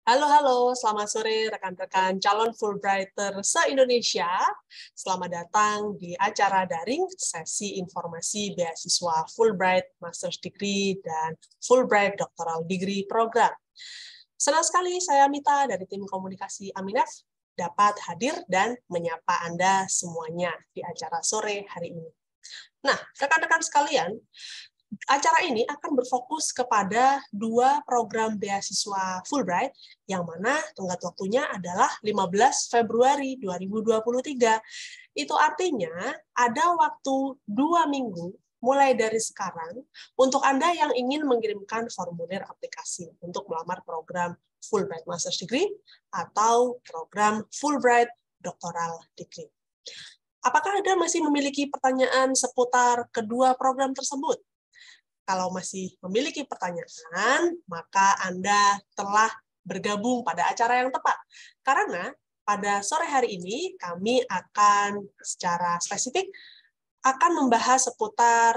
Halo, selamat sore rekan-rekan calon Fulbrighter se-Indonesia. Selamat datang di acara daring sesi informasi beasiswa Fulbright Master's Degree dan Fulbright Doctoral Degree Program. Senang sekali saya Mita dari tim komunikasi Aminef dapat hadir dan menyapa Anda semuanya di acara sore hari ini. Nah, rekan-rekan sekalian, acara ini akan berfokus kepada dua program beasiswa Fulbright, yang mana tenggat waktunya adalah 15 Februari 2023. Itu artinya ada waktu 2 minggu mulai dari sekarang untuk Anda yang ingin mengirimkan formulir aplikasi untuk melamar program Fulbright Master's Degree atau program Fulbright Doctoral Degree. Apakah Anda masih memiliki pertanyaan seputar kedua program tersebut? Kalau masih memiliki pertanyaan, maka Anda telah bergabung pada acara yang tepat. Karena pada sore hari ini kami akan secara spesifik akan membahas seputar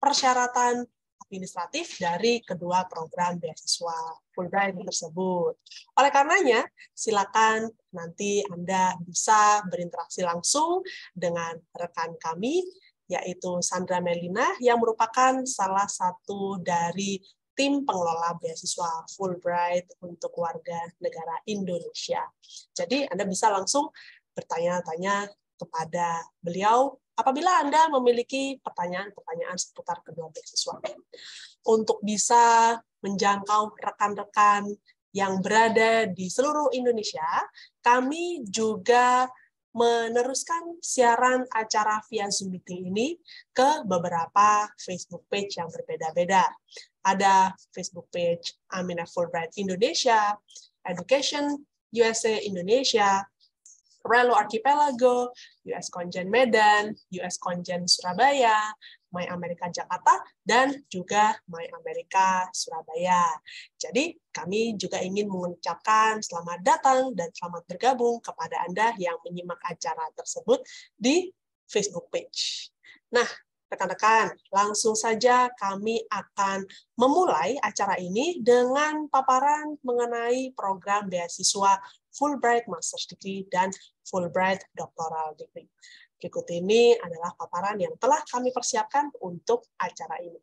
persyaratan administratif dari kedua program beasiswa Fulbright tersebut. Oleh karenanya, silakan nanti Anda bisa berinteraksi langsung dengan rekan kami, yaitu Sandra Melina, yang merupakan salah satu dari tim pengelola beasiswa Fulbright untuk warga negara Indonesia. Jadi Anda bisa langsung bertanya-tanya kepada beliau apabila Anda memiliki pertanyaan-pertanyaan seputar kedua beasiswa. Untuk bisa menjangkau rekan-rekan yang berada di seluruh Indonesia, kami juga meneruskan siaran acara via Zoom meeting ini ke beberapa Facebook page yang berbeda-beda. Ada Facebook page Aminef Fulbright Indonesia, Education USA Indonesia, Relo Archipelago, US Konjen Medan, US Konjen Surabaya, My America Jakarta, dan juga My America Surabaya. Jadi, kami juga ingin mengucapkan selamat datang dan selamat bergabung kepada Anda yang menyimak acara tersebut di Facebook page. Nah, rekan-rekan, langsung saja kami akan memulai acara ini dengan paparan mengenai program beasiswa Fulbright Master's Degree dan Fulbright Doctoral Degree. Berikut ini adalah paparan yang telah kami persiapkan untuk acara ini.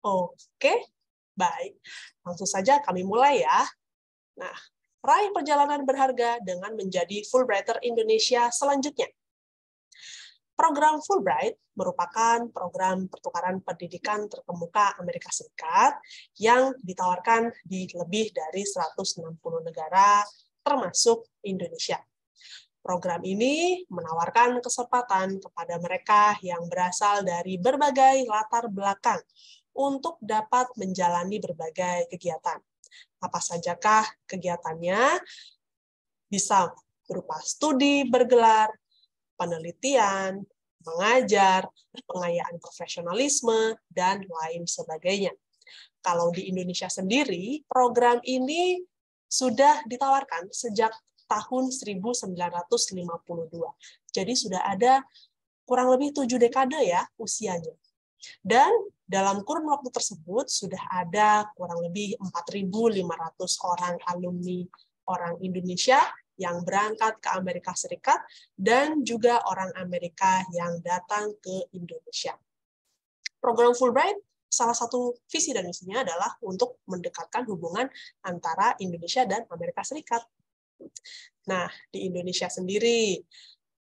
Oke, baik. Langsung saja kami mulai ya. Nah, raih perjalanan berharga dengan menjadi Fulbrighter Indonesia selanjutnya. Program Fulbright merupakan program pertukaran pendidikan terkemuka Amerika Serikat yang ditawarkan di lebih dari 160 negara, termasuk Indonesia. Program ini menawarkan kesempatan kepada mereka yang berasal dari berbagai latar belakang untuk dapat menjalani berbagai kegiatan. Apa sajakah kegiatannya? Bisa berupa studi bergelar, penelitian, mengajar, pengayaan profesionalisme, dan lain sebagainya. Kalau di Indonesia sendiri, program ini sudah ditawarkan sejak tahun 1952. Jadi sudah ada kurang lebih 7 dekade ya usianya. Dan dalam kurun waktu tersebut sudah ada kurang lebih 4.500 orang alumni orang Indonesia yang berangkat ke Amerika Serikat dan juga orang Amerika yang datang ke Indonesia. Program Fulbright, salah satu visi dan misinya adalah untuk mendekatkan hubungan antara Indonesia dan Amerika Serikat. Nah, di Indonesia sendiri,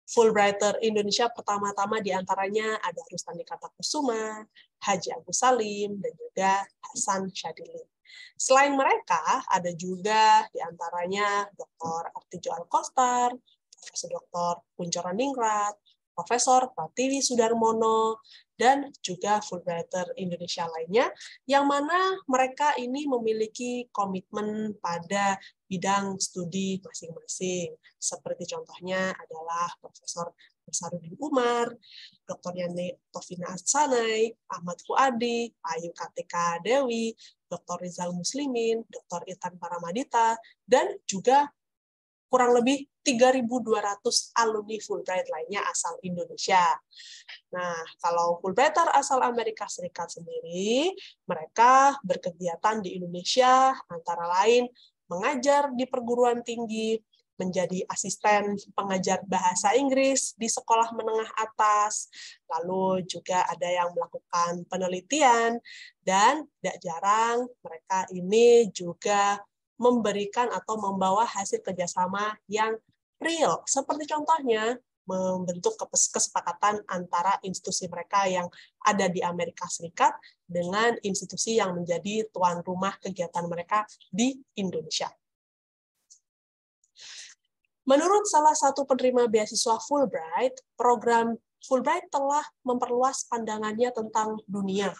Fulbrighter Indonesia pertama-tama diantaranya ada Rustandi Kartakusuma, Haji Agus Salim, dan juga Hasan Syadili. Selain mereka, ada juga diantaranya Dr. Artijo Alkostar, Profesor Dr. Kunchoro Ningrat, Profesor Pratiwi Sudarmono, dan juga Fulbrighter Indonesia lainnya, yang mana mereka ini memiliki komitmen pada bidang studi masing-masing. Seperti contohnya adalah Profesor Nasarudin Umar, Dr. Yani Tovina Sanai, Ahmad Fuadi, Ayu Kartika Dewi, Dr. Rizal Muslimin, Dr. Irfan Paramadita, dan juga kurang lebih 3.200 alumni Fulbright lainnya asal Indonesia. Nah, kalau Fulbrighter asal Amerika Serikat sendiri, mereka berkegiatan di Indonesia antara lain mengajar di perguruan tinggi, menjadi asisten pengajar bahasa Inggris di sekolah menengah atas, lalu juga ada yang melakukan penelitian, dan tidak jarang mereka ini juga memberikan atau membawa hasil kerjasama yang real. Seperti contohnya, membentuk kesepakatan antara institusi mereka yang ada di Amerika Serikat dengan institusi yang menjadi tuan rumah kegiatan mereka di Indonesia. Menurut salah satu penerima beasiswa Fulbright, program Fulbright telah memperluas pandangannya tentang dunia,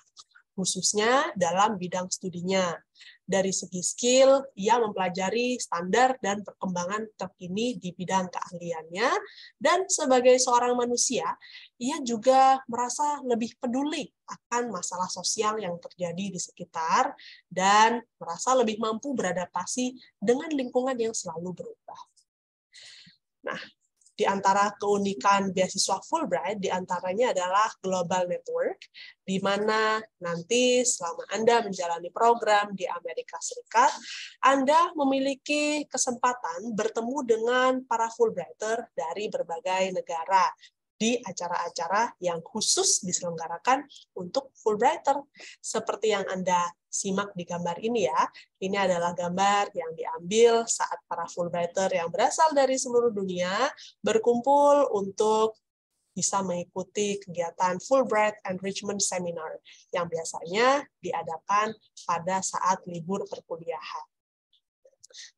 khususnya dalam bidang studinya. Dari segi skill, ia mempelajari standar dan perkembangan terkini di bidang keahliannya, dan sebagai seorang manusia, ia juga merasa lebih peduli akan masalah sosial yang terjadi di sekitar, dan merasa lebih mampu beradaptasi dengan lingkungan yang selalu berubah. Nah, di antara keunikan beasiswa Fulbright, di antaranya adalah Global Network, di mana nanti selama Anda menjalani program di Amerika Serikat, Anda memiliki kesempatan bertemu dengan para Fulbrighter dari berbagai negara di acara-acara yang khusus diselenggarakan untuk Fulbrighter. Seperti yang Anda simak di gambar ini ya, ini adalah gambar yang diambil saat para Fulbrighter yang berasal dari seluruh dunia berkumpul untuk bisa mengikuti kegiatan Fulbright Enrichment Seminar yang biasanya diadakan pada saat libur perkuliahan.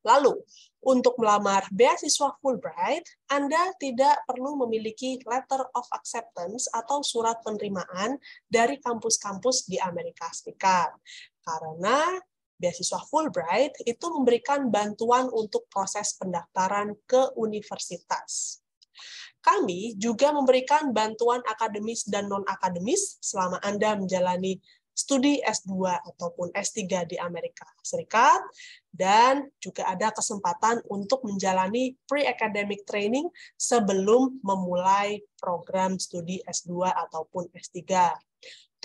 Lalu, untuk melamar beasiswa Fulbright, Anda tidak perlu memiliki letter of acceptance atau surat penerimaan dari kampus-kampus di Amerika Serikat. Karena beasiswa Fulbright itu memberikan bantuan untuk proses pendaftaran ke universitas. Kami juga memberikan bantuan akademis dan non-akademis selama Anda menjalani studi S2 ataupun S3 di Amerika Serikat, dan juga ada kesempatan untuk menjalani pre-academic training sebelum memulai program studi S2 ataupun S3.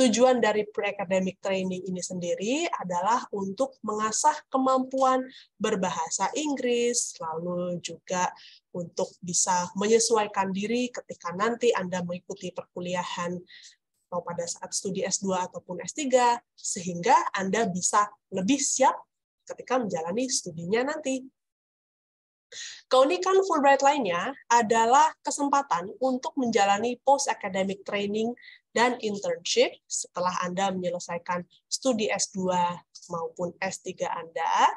Tujuan dari pre-academic training ini sendiri adalah untuk mengasah kemampuan berbahasa Inggris, lalu juga untuk bisa menyesuaikan diri ketika nanti Anda mengikuti perkuliahan atau pada saat studi S2 ataupun S3, sehingga Anda bisa lebih siap ketika menjalani studinya nanti. Keunikan Fulbright lainnya adalah kesempatan untuk menjalani post-academic training dan internship setelah Anda menyelesaikan studi S2 maupun S3 Anda.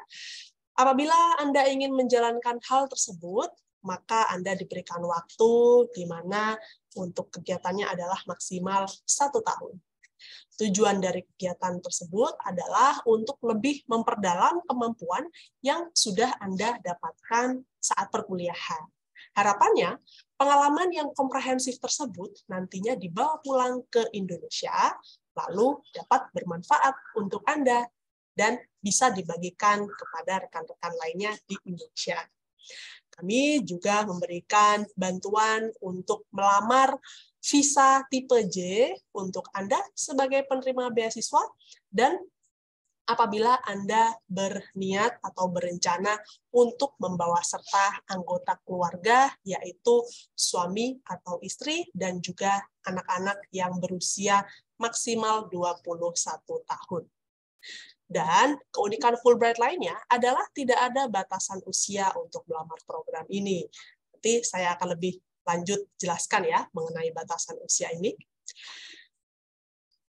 Apabila Anda ingin menjalankan hal tersebut, maka Anda diberikan waktu di mana untuk kegiatannya adalah maksimal 1 tahun. Tujuan dari kegiatan tersebut adalah untuk lebih memperdalam kemampuan yang sudah Anda dapatkan saat perkuliahan. Harapannya, pengalaman yang komprehensif tersebut nantinya dibawa pulang ke Indonesia, lalu dapat bermanfaat untuk Anda, dan bisa dibagikan kepada rekan-rekan lainnya di Indonesia. Kami juga memberikan bantuan untuk melamar visa tipe J untuk Anda sebagai penerima beasiswa, dan apabila Anda berniat atau berencana untuk membawa serta anggota keluarga, yaitu suami atau istri, dan juga anak-anak yang berusia maksimal 21 tahun. Dan keunikan Fulbright lainnya adalah tidak ada batasan usia untuk melamar program ini. Nanti saya akan lebih lanjut jelaskan ya mengenai batasan usia ini.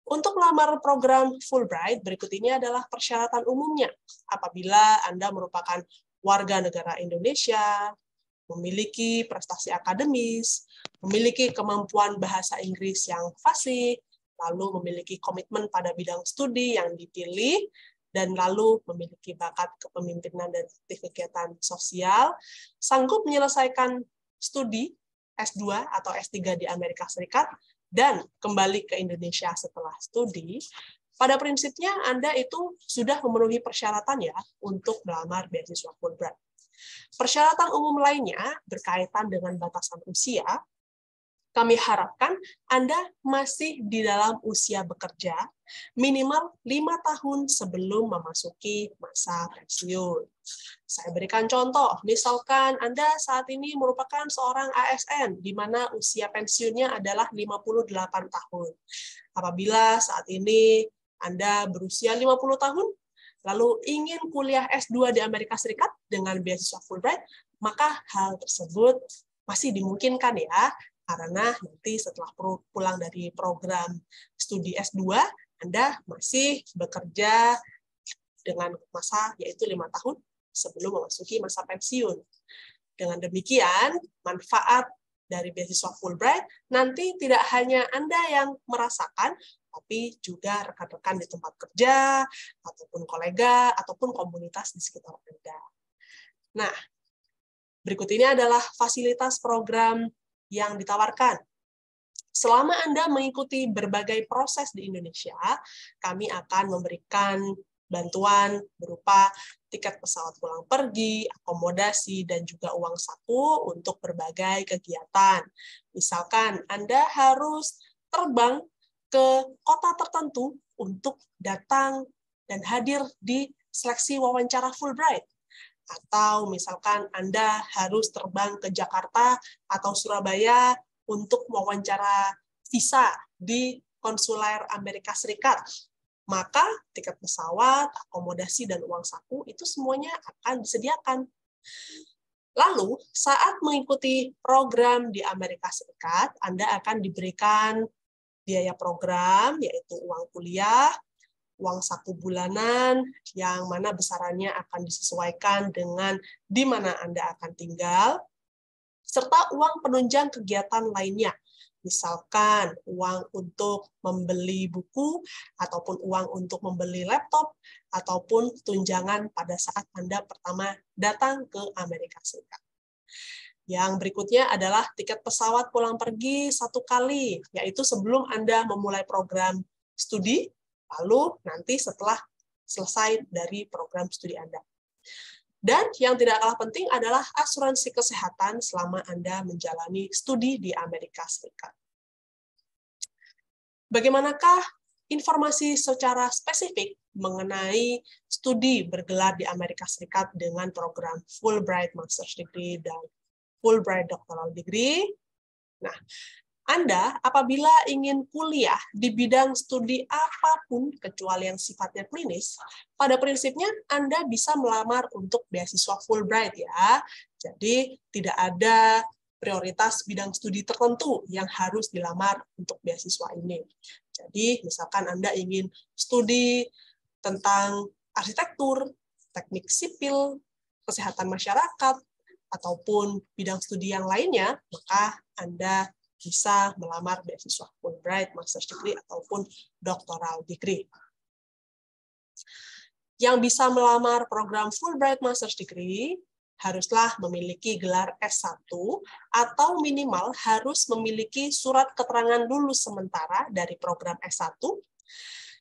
Untuk melamar program Fulbright, berikut ini adalah persyaratan umumnya. Apabila Anda merupakan warga negara Indonesia, memiliki prestasi akademis, memiliki kemampuan bahasa Inggris yang fasih, lalu memiliki komitmen pada bidang studi yang dipilih, dan lalu memiliki bakat kepemimpinan dan aktif kegiatan sosial, sanggup menyelesaikan studi S2 atau S3 di Amerika Serikat, dan kembali ke Indonesia setelah studi, pada prinsipnya Anda itu sudah memenuhi persyaratan ya untuk melamar beasiswa Fulbright. Persyaratan umum lainnya berkaitan dengan batasan usia. Kami harapkan Anda masih di dalam usia bekerja minimal 5 tahun sebelum memasuki masa pensiun. Saya berikan contoh, misalkan Anda saat ini merupakan seorang ASN, di mana usia pensiunnya adalah 58 tahun. Apabila saat ini Anda berusia 50 tahun, lalu ingin kuliah S2 di Amerika Serikat dengan beasiswa Fulbright, maka hal tersebut masih dimungkinkan ya, karena nanti setelah pulang dari program studi S2, Anda masih bekerja dengan masa yaitu 5 tahun sebelum memasuki masa pensiun. Dengan demikian, manfaat dari beasiswa Fulbright nanti tidak hanya Anda yang merasakan, tapi juga rekan-rekan di tempat kerja, ataupun kolega, ataupun komunitas di sekitar Anda. Nah, berikut ini adalah fasilitas program yang ditawarkan. Selama Anda mengikuti berbagai proses di Indonesia, kami akan memberikan bantuan berupa tiket pesawat pulang pergi, akomodasi, dan juga uang saku untuk berbagai kegiatan. Misalkan Anda harus terbang ke kota tertentu untuk datang dan hadir di seleksi wawancara Fulbright. Atau misalkan Anda harus terbang ke Jakarta atau Surabaya untuk wawancara visa di konsuler Amerika Serikat, maka tiket pesawat, akomodasi, dan uang saku itu semuanya akan disediakan. Lalu, saat mengikuti program di Amerika Serikat, Anda akan diberikan biaya program, yaitu uang kuliah, uang saku bulanan, yang mana besarannya akan disesuaikan dengan di mana Anda akan tinggal, serta uang penunjang kegiatan lainnya, misalkan uang untuk membeli buku, ataupun uang untuk membeli laptop, ataupun tunjangan pada saat Anda pertama datang ke Amerika Serikat. Yang berikutnya adalah tiket pesawat pulang pergi 1 kali, yaitu sebelum Anda memulai program studi, lalu nanti setelah selesai dari program studi Anda. Dan yang tidak kalah penting adalah asuransi kesehatan selama Anda menjalani studi di Amerika Serikat. Bagaimanakah informasi secara spesifik mengenai studi bergelar di Amerika Serikat dengan program Fulbright Master's Degree dan Fulbright Doctoral Degree? Nah, Anda apabila ingin kuliah di bidang studi apapun kecuali yang sifatnya klinis, pada prinsipnya Anda bisa melamar untuk beasiswa Fulbright ya. Jadi tidak ada prioritas bidang studi tertentu yang harus dilamar untuk beasiswa ini. Jadi misalkan Anda ingin studi tentang arsitektur, teknik sipil, kesehatan masyarakat, ataupun bidang studi yang lainnya, maka Anda bisa melamar beasiswa Fulbright Master's Degree ataupun Doctoral Degree. Yang bisa melamar program Fulbright Master's Degree haruslah memiliki gelar S1 atau minimal harus memiliki surat keterangan lulus sementara dari program S1.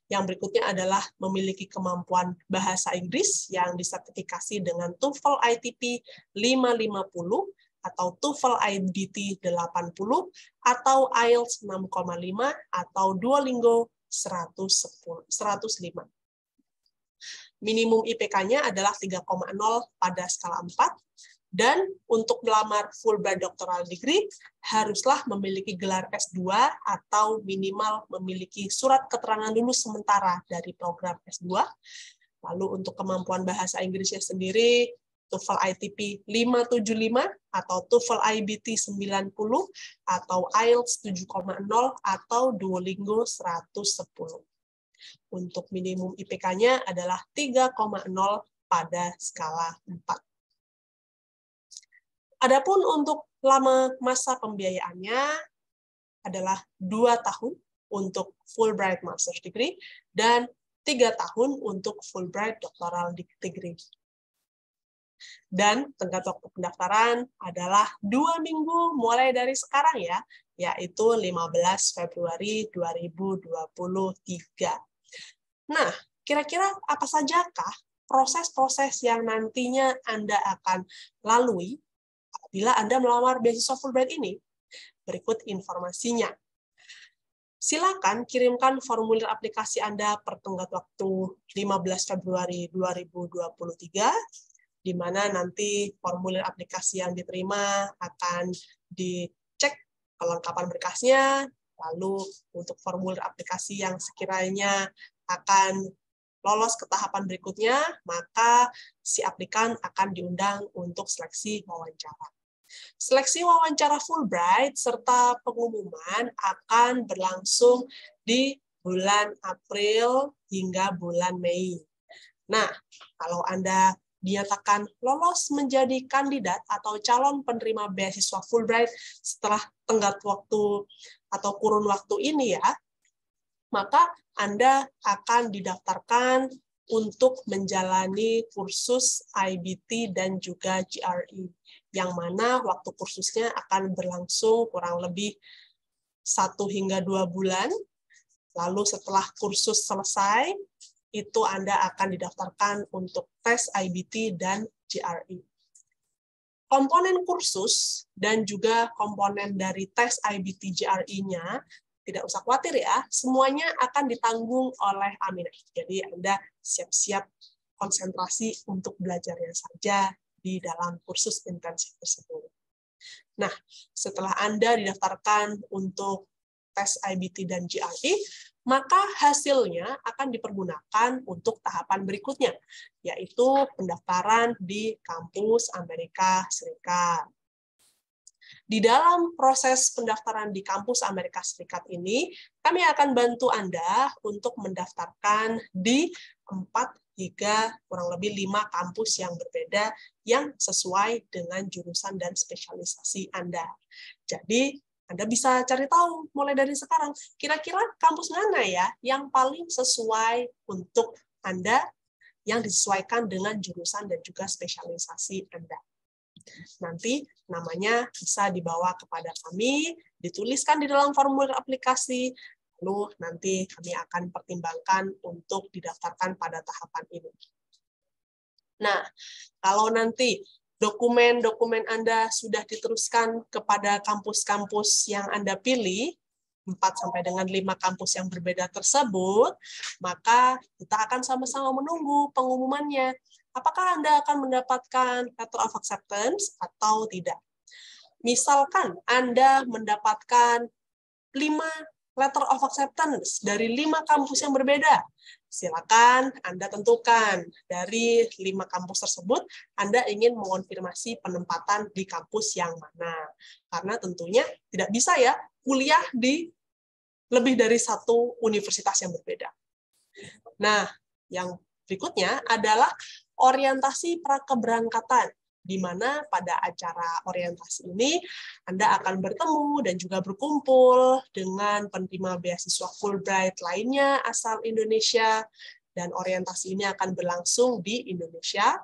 Yang berikutnya adalah memiliki kemampuan bahasa Inggris yang disertifikasi dengan TOEFL ITP 550, atau TOEFL IDT 80, atau IELTS 6,5, atau Duolingo 105. Minimum IPK-nya adalah 3,0 pada skala 4, dan untuk melamar Fulbright Doctoral Degree, haruslah memiliki gelar S2 atau minimal memiliki surat keterangan lulus sementara dari program S2. Lalu untuk kemampuan bahasa Inggrisnya sendiri, TOEFL ITP 575, atau TOEFL IBT 90, atau IELTS 7,0, atau Duolingo 110. Untuk minimum IPK-nya adalah 3,0 pada skala 4. Adapun untuk lama masa pembiayaannya adalah 2 tahun untuk Fulbright Master's Degree dan 3 tahun untuk Fulbright Doctoral Degree. Dan tenggat waktu pendaftaran adalah 2 minggu mulai dari sekarang ya, yaitu 15 Februari 2023. Nah, kira-kira apa sajakah proses-proses yang nantinya Anda akan lalui apabila Anda melamar beasiswa Fulbright ini. Berikut informasinya. Silakan kirimkan formulir aplikasi Anda per tenggat waktu 15 Februari 2023, di mana nanti formulir aplikasi yang diterima akan dicek kelengkapan berkasnya, lalu untuk formulir aplikasi yang sekiranya akan lolos ke tahapan berikutnya, maka si aplikan akan diundang untuk seleksi wawancara. Seleksi wawancara Fulbright serta pengumuman akan berlangsung di bulan April hingga bulan Mei. Nah, kalau Anda dinyatakan lolos menjadi kandidat atau calon penerima beasiswa Fulbright setelah tenggat waktu atau kurun waktu ini ya, maka Anda akan didaftarkan untuk menjalani kursus IBT dan juga GRE, yang mana waktu kursusnya akan berlangsung kurang lebih 1 hingga 2 bulan. Lalu setelah kursus selesai, itu Anda akan didaftarkan untuk tes IBT dan GRE. Komponen kursus dan juga komponen dari tes IBT GRE-nya, tidak usah khawatir ya, semuanya akan ditanggung oleh Aminah. Jadi Anda siap-siap konsentrasi untuk belajarnya saja di dalam kursus intensif tersebut. Nah, setelah Anda didaftarkan untuk tes IBT dan GRE, maka hasilnya akan dipergunakan untuk tahapan berikutnya, yaitu pendaftaran di kampus Amerika Serikat. Di dalam proses pendaftaran di kampus Amerika Serikat ini, kami akan bantu Anda untuk mendaftarkan di 4 hingga kurang lebih 5 kampus yang berbeda yang sesuai dengan jurusan dan spesialisasi Anda. Jadi, Anda bisa cari tahu mulai dari sekarang, kira-kira kampus mana ya yang paling sesuai untuk Anda, yang disesuaikan dengan jurusan dan juga spesialisasi Anda. Nanti namanya bisa dibawa kepada kami, dituliskan di dalam formulir aplikasi, lalu nanti kami akan pertimbangkan untuk didaftarkan pada tahapan ini. Nah, kalau nanti dokumen-dokumen Anda sudah diteruskan kepada kampus-kampus yang Anda pilih, 4 sampai dengan 5 kampus yang berbeda tersebut, maka kita akan sama-sama menunggu pengumumannya. Apakah Anda akan mendapatkan letter of acceptance atau tidak? Misalkan Anda mendapatkan 5 letter of acceptance dari 5 kampus yang berbeda, silakan Anda tentukan dari 5 kampus tersebut Anda ingin mengonfirmasi penempatan di kampus yang mana. Karena tentunya tidak bisa ya kuliah di lebih dari 1 universitas yang berbeda. Nah, yang berikutnya adalah orientasi prakeberangkatan, di mana pada acara orientasi ini Anda akan bertemu dan juga berkumpul dengan penerima beasiswa Fulbright lainnya asal Indonesia, dan orientasi ini akan berlangsung di Indonesia.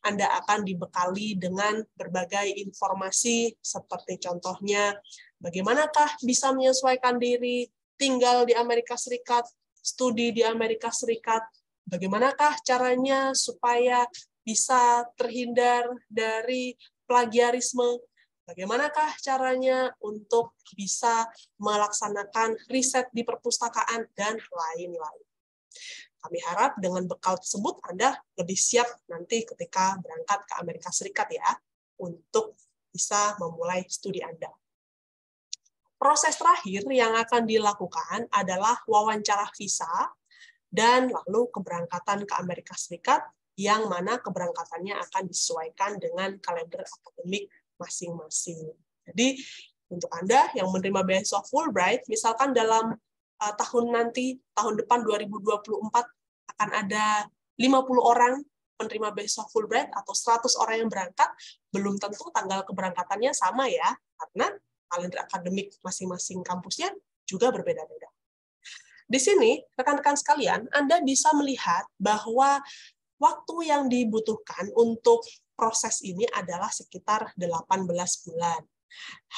Anda akan dibekali dengan berbagai informasi seperti contohnya bagaimanakah bisa menyesuaikan diri tinggal di Amerika Serikat, studi di Amerika Serikat, bagaimanakah caranya supaya bisa terhindar dari plagiarisme, bagaimanakah caranya untuk bisa melaksanakan riset di perpustakaan, dan lain-lain. Kami harap dengan bekal tersebut Anda lebih siap nanti ketika berangkat ke Amerika Serikat ya, untuk bisa memulai studi Anda. Proses terakhir yang akan dilakukan adalah wawancara visa, dan lalu keberangkatan ke Amerika Serikat, yang mana keberangkatannya akan disesuaikan dengan kalender akademik masing-masing. Jadi, untuk Anda yang menerima beasiswa Fulbright, misalkan dalam tahun depan 2024, akan ada 50 orang penerima beasiswa Fulbright atau 100 orang yang berangkat, belum tentu tanggal keberangkatannya sama ya, karena kalender akademik masing-masing kampusnya juga berbeda-beda. Di sini, rekan-rekan sekalian, Anda bisa melihat bahwa waktu yang dibutuhkan untuk proses ini adalah sekitar 18 bulan.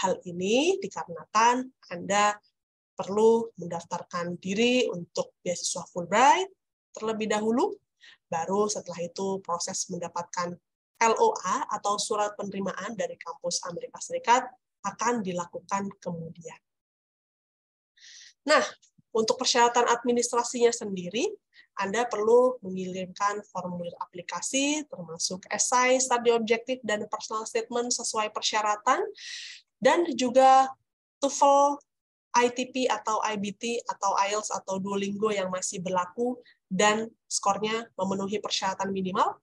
Hal ini dikarenakan Anda perlu mendaftarkan diri untuk beasiswa Fulbright terlebih dahulu, Baru setelah itu proses mendapatkan LOA atau surat penerimaan dari kampus Amerika Serikat akan dilakukan kemudian. Nah, untuk persyaratan administrasinya sendiri, Anda perlu mengirimkan formulir aplikasi, termasuk esai, studi objektif, dan personal statement sesuai persyaratan, dan juga TOEFL, ITP atau IBT atau IELTS atau Duolingo yang masih berlaku dan skornya memenuhi persyaratan minimal.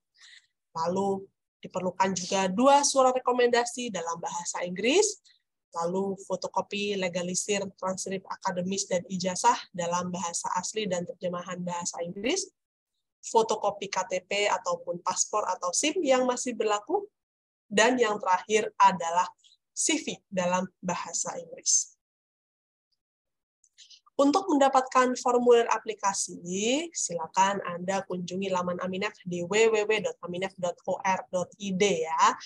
Lalu diperlukan juga 2 surat rekomendasi dalam bahasa Inggris, lalu fotokopi legalisir transkrip akademis dan ijazah dalam bahasa asli dan terjemahan bahasa Inggris, fotokopi KTP ataupun paspor atau SIM yang masih berlaku, dan yang terakhir adalah CV dalam bahasa Inggris. Untuk mendapatkan formulir aplikasi, silakan Anda kunjungi laman Aminef di www.aminef.or.id ya.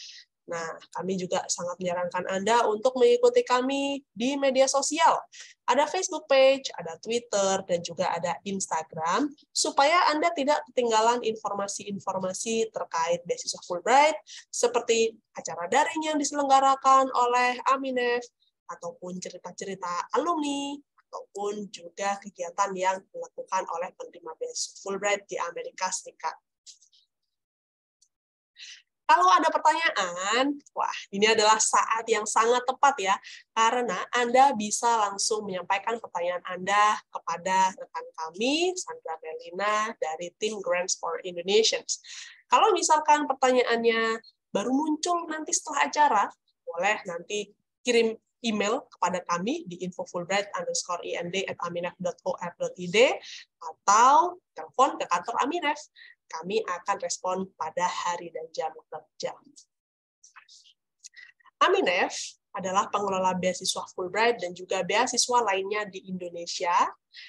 Nah, kami juga sangat menyarankan Anda untuk mengikuti kami di media sosial. Ada Facebook page, ada Twitter, dan juga ada Instagram, supaya Anda tidak ketinggalan informasi-informasi terkait beasiswa Fulbright, seperti acara daring yang diselenggarakan oleh Aminef, ataupun cerita-cerita alumni, ataupun juga kegiatan yang dilakukan oleh penerima beasiswa Fulbright di Amerika Serikat. Kalau ada pertanyaan, wah, ini adalah saat yang sangat tepat ya, karena Anda bisa langsung menyampaikan pertanyaan Anda kepada rekan kami, Sandra Melina, dari tim Grants for Indonesians. Kalau misalkan pertanyaannya baru muncul nanti setelah acara, boleh nanti kirim email kepada kami di info-fulbright_ind@aminef.or.id atau telepon ke kantor Aminef. Kami akan respon pada hari dan jam kerja. Aminef adalah pengelola beasiswa Fulbright dan juga beasiswa lainnya di Indonesia,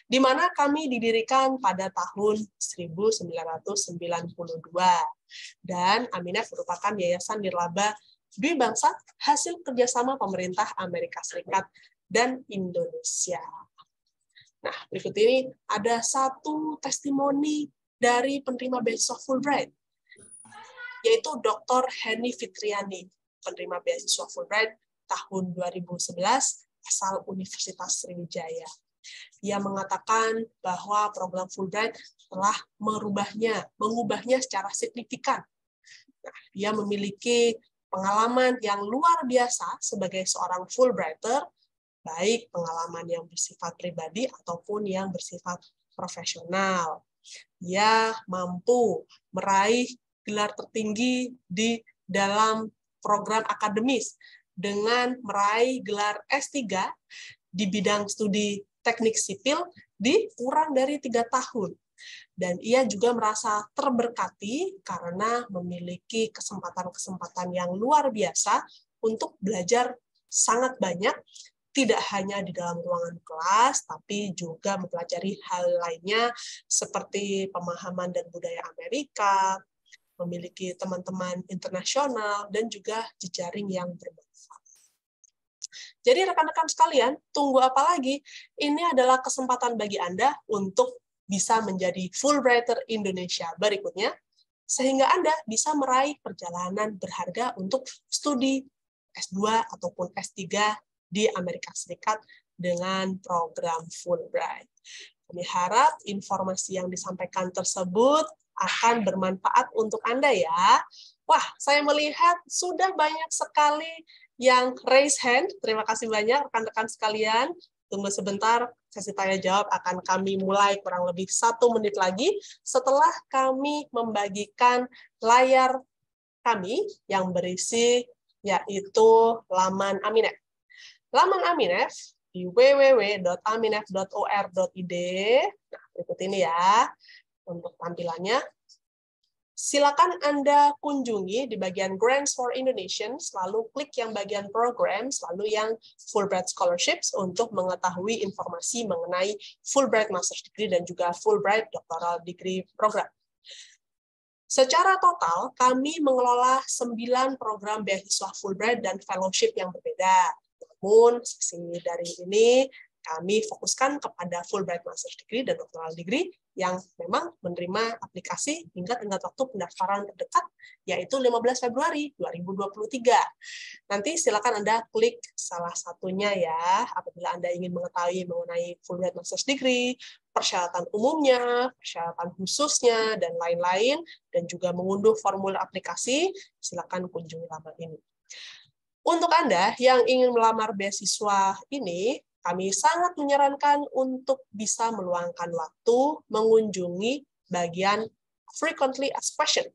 di mana kami didirikan pada tahun 1992. Dan Aminef merupakan yayasan nirlaba dwibangsa hasil kerjasama pemerintah Amerika Serikat dan Indonesia. Nah, berikut ini ada satu testimoni dari penerima beasiswa Fulbright, yaitu Dr. Henny Fitriani, penerima beasiswa Fulbright tahun 2011 asal Universitas Sriwijaya. Dia mengatakan bahwa program Fulbright telah mengubahnya secara signifikan. Nah, dia memiliki pengalaman yang luar biasa sebagai seorang Fulbrighter, baik pengalaman yang bersifat pribadi ataupun yang bersifat profesional. Dia mampu meraih gelar tertinggi di dalam program akademis dengan meraih gelar S3 di bidang studi teknik sipil di kurang dari 3 tahun. Dan ia juga merasa terberkati karena memiliki kesempatan-kesempatan yang luar biasa untuk belajar sangat banyak, tidak hanya di dalam ruangan kelas, tapi juga mempelajari hal lainnya seperti pemahaman dan budaya Amerika, memiliki teman-teman internasional, dan juga jejaring yang bermanfaat. Jadi rekan-rekan sekalian, tunggu apa lagi? Ini adalah kesempatan bagi Anda untuk bisa menjadi Fulbrighter Indonesia berikutnya, sehingga Anda bisa meraih perjalanan berharga untuk studi S2 ataupun S3 di Amerika Serikat dengan program Fulbright. Kami harap informasi yang disampaikan tersebut akan bermanfaat untuk Anda ya. Wah, saya melihat sudah banyak sekali yang raise hand. Terima kasih banyak rekan-rekan sekalian. Tunggu sebentar, sesi tanya jawab akan kami mulai kurang lebih 1 menit lagi setelah kami membagikan layar kami yang berisi yaitu laman Aminef. Laman Aminef di www.aminef.or.id. Nah, berikut ini ya untuk tampilannya. Silakan Anda kunjungi di bagian Grants for Indonesians, lalu klik yang bagian Programs, lalu yang Fulbright Scholarships untuk mengetahui informasi mengenai Fulbright Master's Degree dan juga Fulbright Doctoral Degree Program. Secara total, kami mengelola 9 program beasiswa Fulbright dan fellowship yang berbeda. Namun, sesi dari ini kami fokuskan kepada Fulbright Master's Degree dan Doctoral Degree yang memang menerima aplikasi hingga tenggat waktu pendaftaran terdekat, yaitu 15 Februari 2023. Nanti silakan Anda klik salah satunya ya, apabila Anda ingin mengetahui mengenai Fulbright Master's Degree, persyaratan umumnya, persyaratan khususnya, dan lain-lain, dan juga mengunduh formulir aplikasi, silakan kunjungi laman ini. Untuk Anda yang ingin melamar beasiswa ini, kami sangat menyarankan untuk bisa meluangkan waktu mengunjungi bagian Frequently Asked Questions.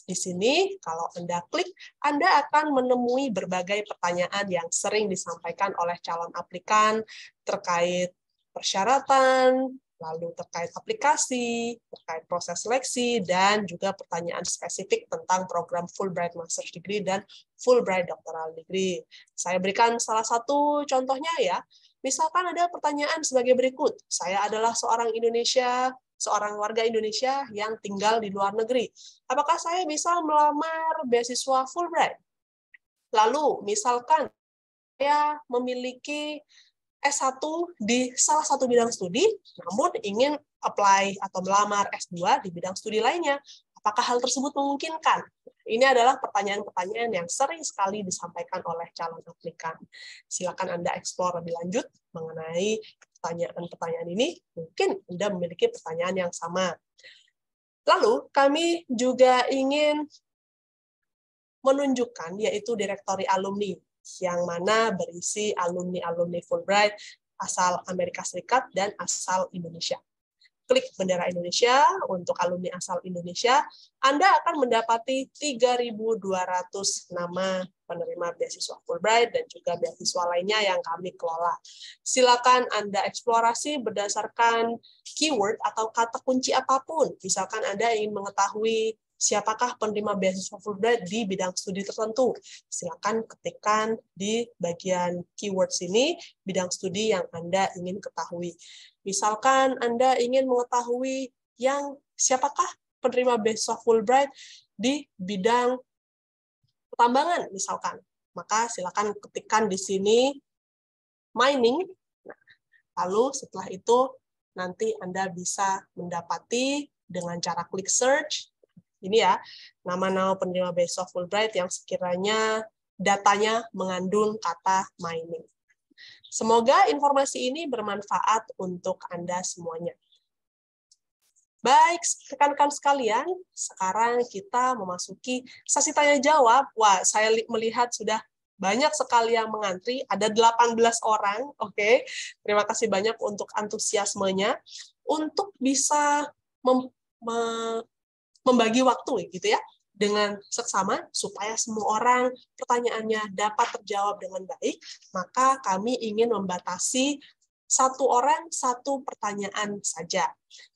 Di sini, kalau Anda klik, Anda akan menemui berbagai pertanyaan yang sering disampaikan oleh calon aplikan terkait persyaratan, lalu terkait aplikasi, terkait proses seleksi, dan juga pertanyaan spesifik tentang program Fulbright Master's Degree dan Fulbright Doctoral Degree. Saya berikan salah satu contohnya ya. Misalkan ada pertanyaan sebagai berikut. Saya adalah seorang warga Indonesia yang tinggal di luar negeri. Apakah saya bisa melamar beasiswa Fulbright? Lalu, misalkan saya memiliki S1 di salah satu bidang studi, namun ingin apply atau melamar S2 di bidang studi lainnya. Apakah hal tersebut memungkinkan? Ini adalah pertanyaan-pertanyaan yang sering sekali disampaikan oleh calon aplikan. Silakan Anda eksplor lebih lanjut mengenai pertanyaan-pertanyaan ini. Mungkin Anda memiliki pertanyaan yang sama. Lalu, kami juga ingin menunjukkan, yaitu direktori alumni, yang mana berisi alumni-alumni Fulbright asal Amerika Serikat dan asal Indonesia. Klik bendera Indonesia untuk alumni asal Indonesia, Anda akan mendapati 3.200 nama penerima beasiswa Fulbright dan juga beasiswa lainnya yang kami kelola. Silakan Anda eksplorasi berdasarkan keyword atau kata kunci apapun. Misalkan Anda ingin mengetahui siapakah penerima beasiswa Fulbright di bidang studi tertentu. Silakan ketikkan di bagian keywords ini bidang studi yang Anda ingin ketahui. Misalkan Anda ingin mengetahui siapakah penerima beasiswa Fulbright di bidang pertambangan, misalkan. Maka silakan ketikkan di sini mining. Lalu setelah itu nanti Anda bisa mendapati dengan cara klik search. Ini ya, nama-nama penerima beasiswa Fulbright yang sekiranya datanya mengandung kata mining. Semoga informasi ini bermanfaat untuk Anda semuanya. Baik, rekan-rekan sekalian, sekarang kita memasuki sesi tanya-jawab. Wah, saya melihat sudah banyak sekali yang mengantri, ada 18 orang. Oke, terima kasih banyak untuk antusiasmenya. Untuk bisa membagi waktu gitu ya, dengan seksama supaya semua orang pertanyaannya dapat terjawab dengan baik, maka kami ingin membatasi satu orang satu pertanyaan saja.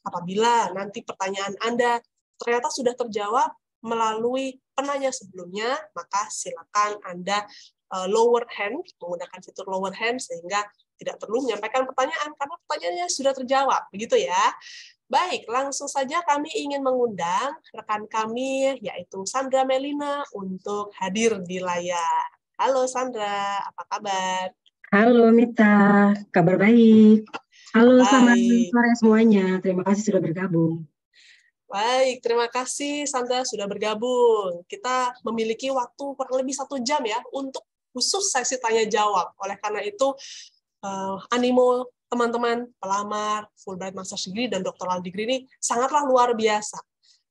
Apabila nanti pertanyaan Anda ternyata sudah terjawab melalui penanya sebelumnya, maka silakan Anda lower hand, menggunakan fitur lower hand sehingga tidak perlu menyampaikan pertanyaan karena pertanyaannya sudah terjawab, begitu ya. Baik, langsung saja kami ingin mengundang rekan kami, yaitu Sandra Melina, untuk hadir di layar. Halo Sandra, apa kabar? Halo Mita, kabar baik. Halo, selamat sore semuanya. Terima kasih sudah bergabung. Baik, terima kasih Sandra sudah bergabung. Kita memiliki waktu kurang lebih 1 jam ya untuk khusus sesi tanya-jawab. Oleh karena itu, animo teman-teman pelamar Fulbright Master's Degree dan Doctoral Degree ini sangatlah luar biasa.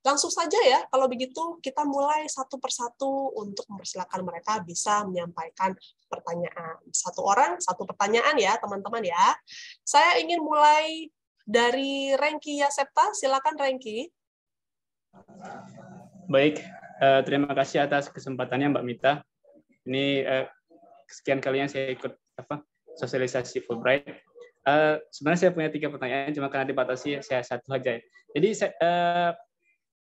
Langsung saja ya, kalau begitu kita mulai satu persatu untuk mempersilakan mereka bisa menyampaikan pertanyaan. Satu orang, satu pertanyaan ya teman-teman ya. Saya ingin mulai dari Rengki Yasepta, silakan Rengki. Baik, terima kasih atas kesempatannya Mbak Mita. Ini sekian kalinya saya ikut sosialisasi Fulbright. Sebenarnya saya punya 3 pertanyaan, cuma karena dibatasi saya 1 aja. Jadi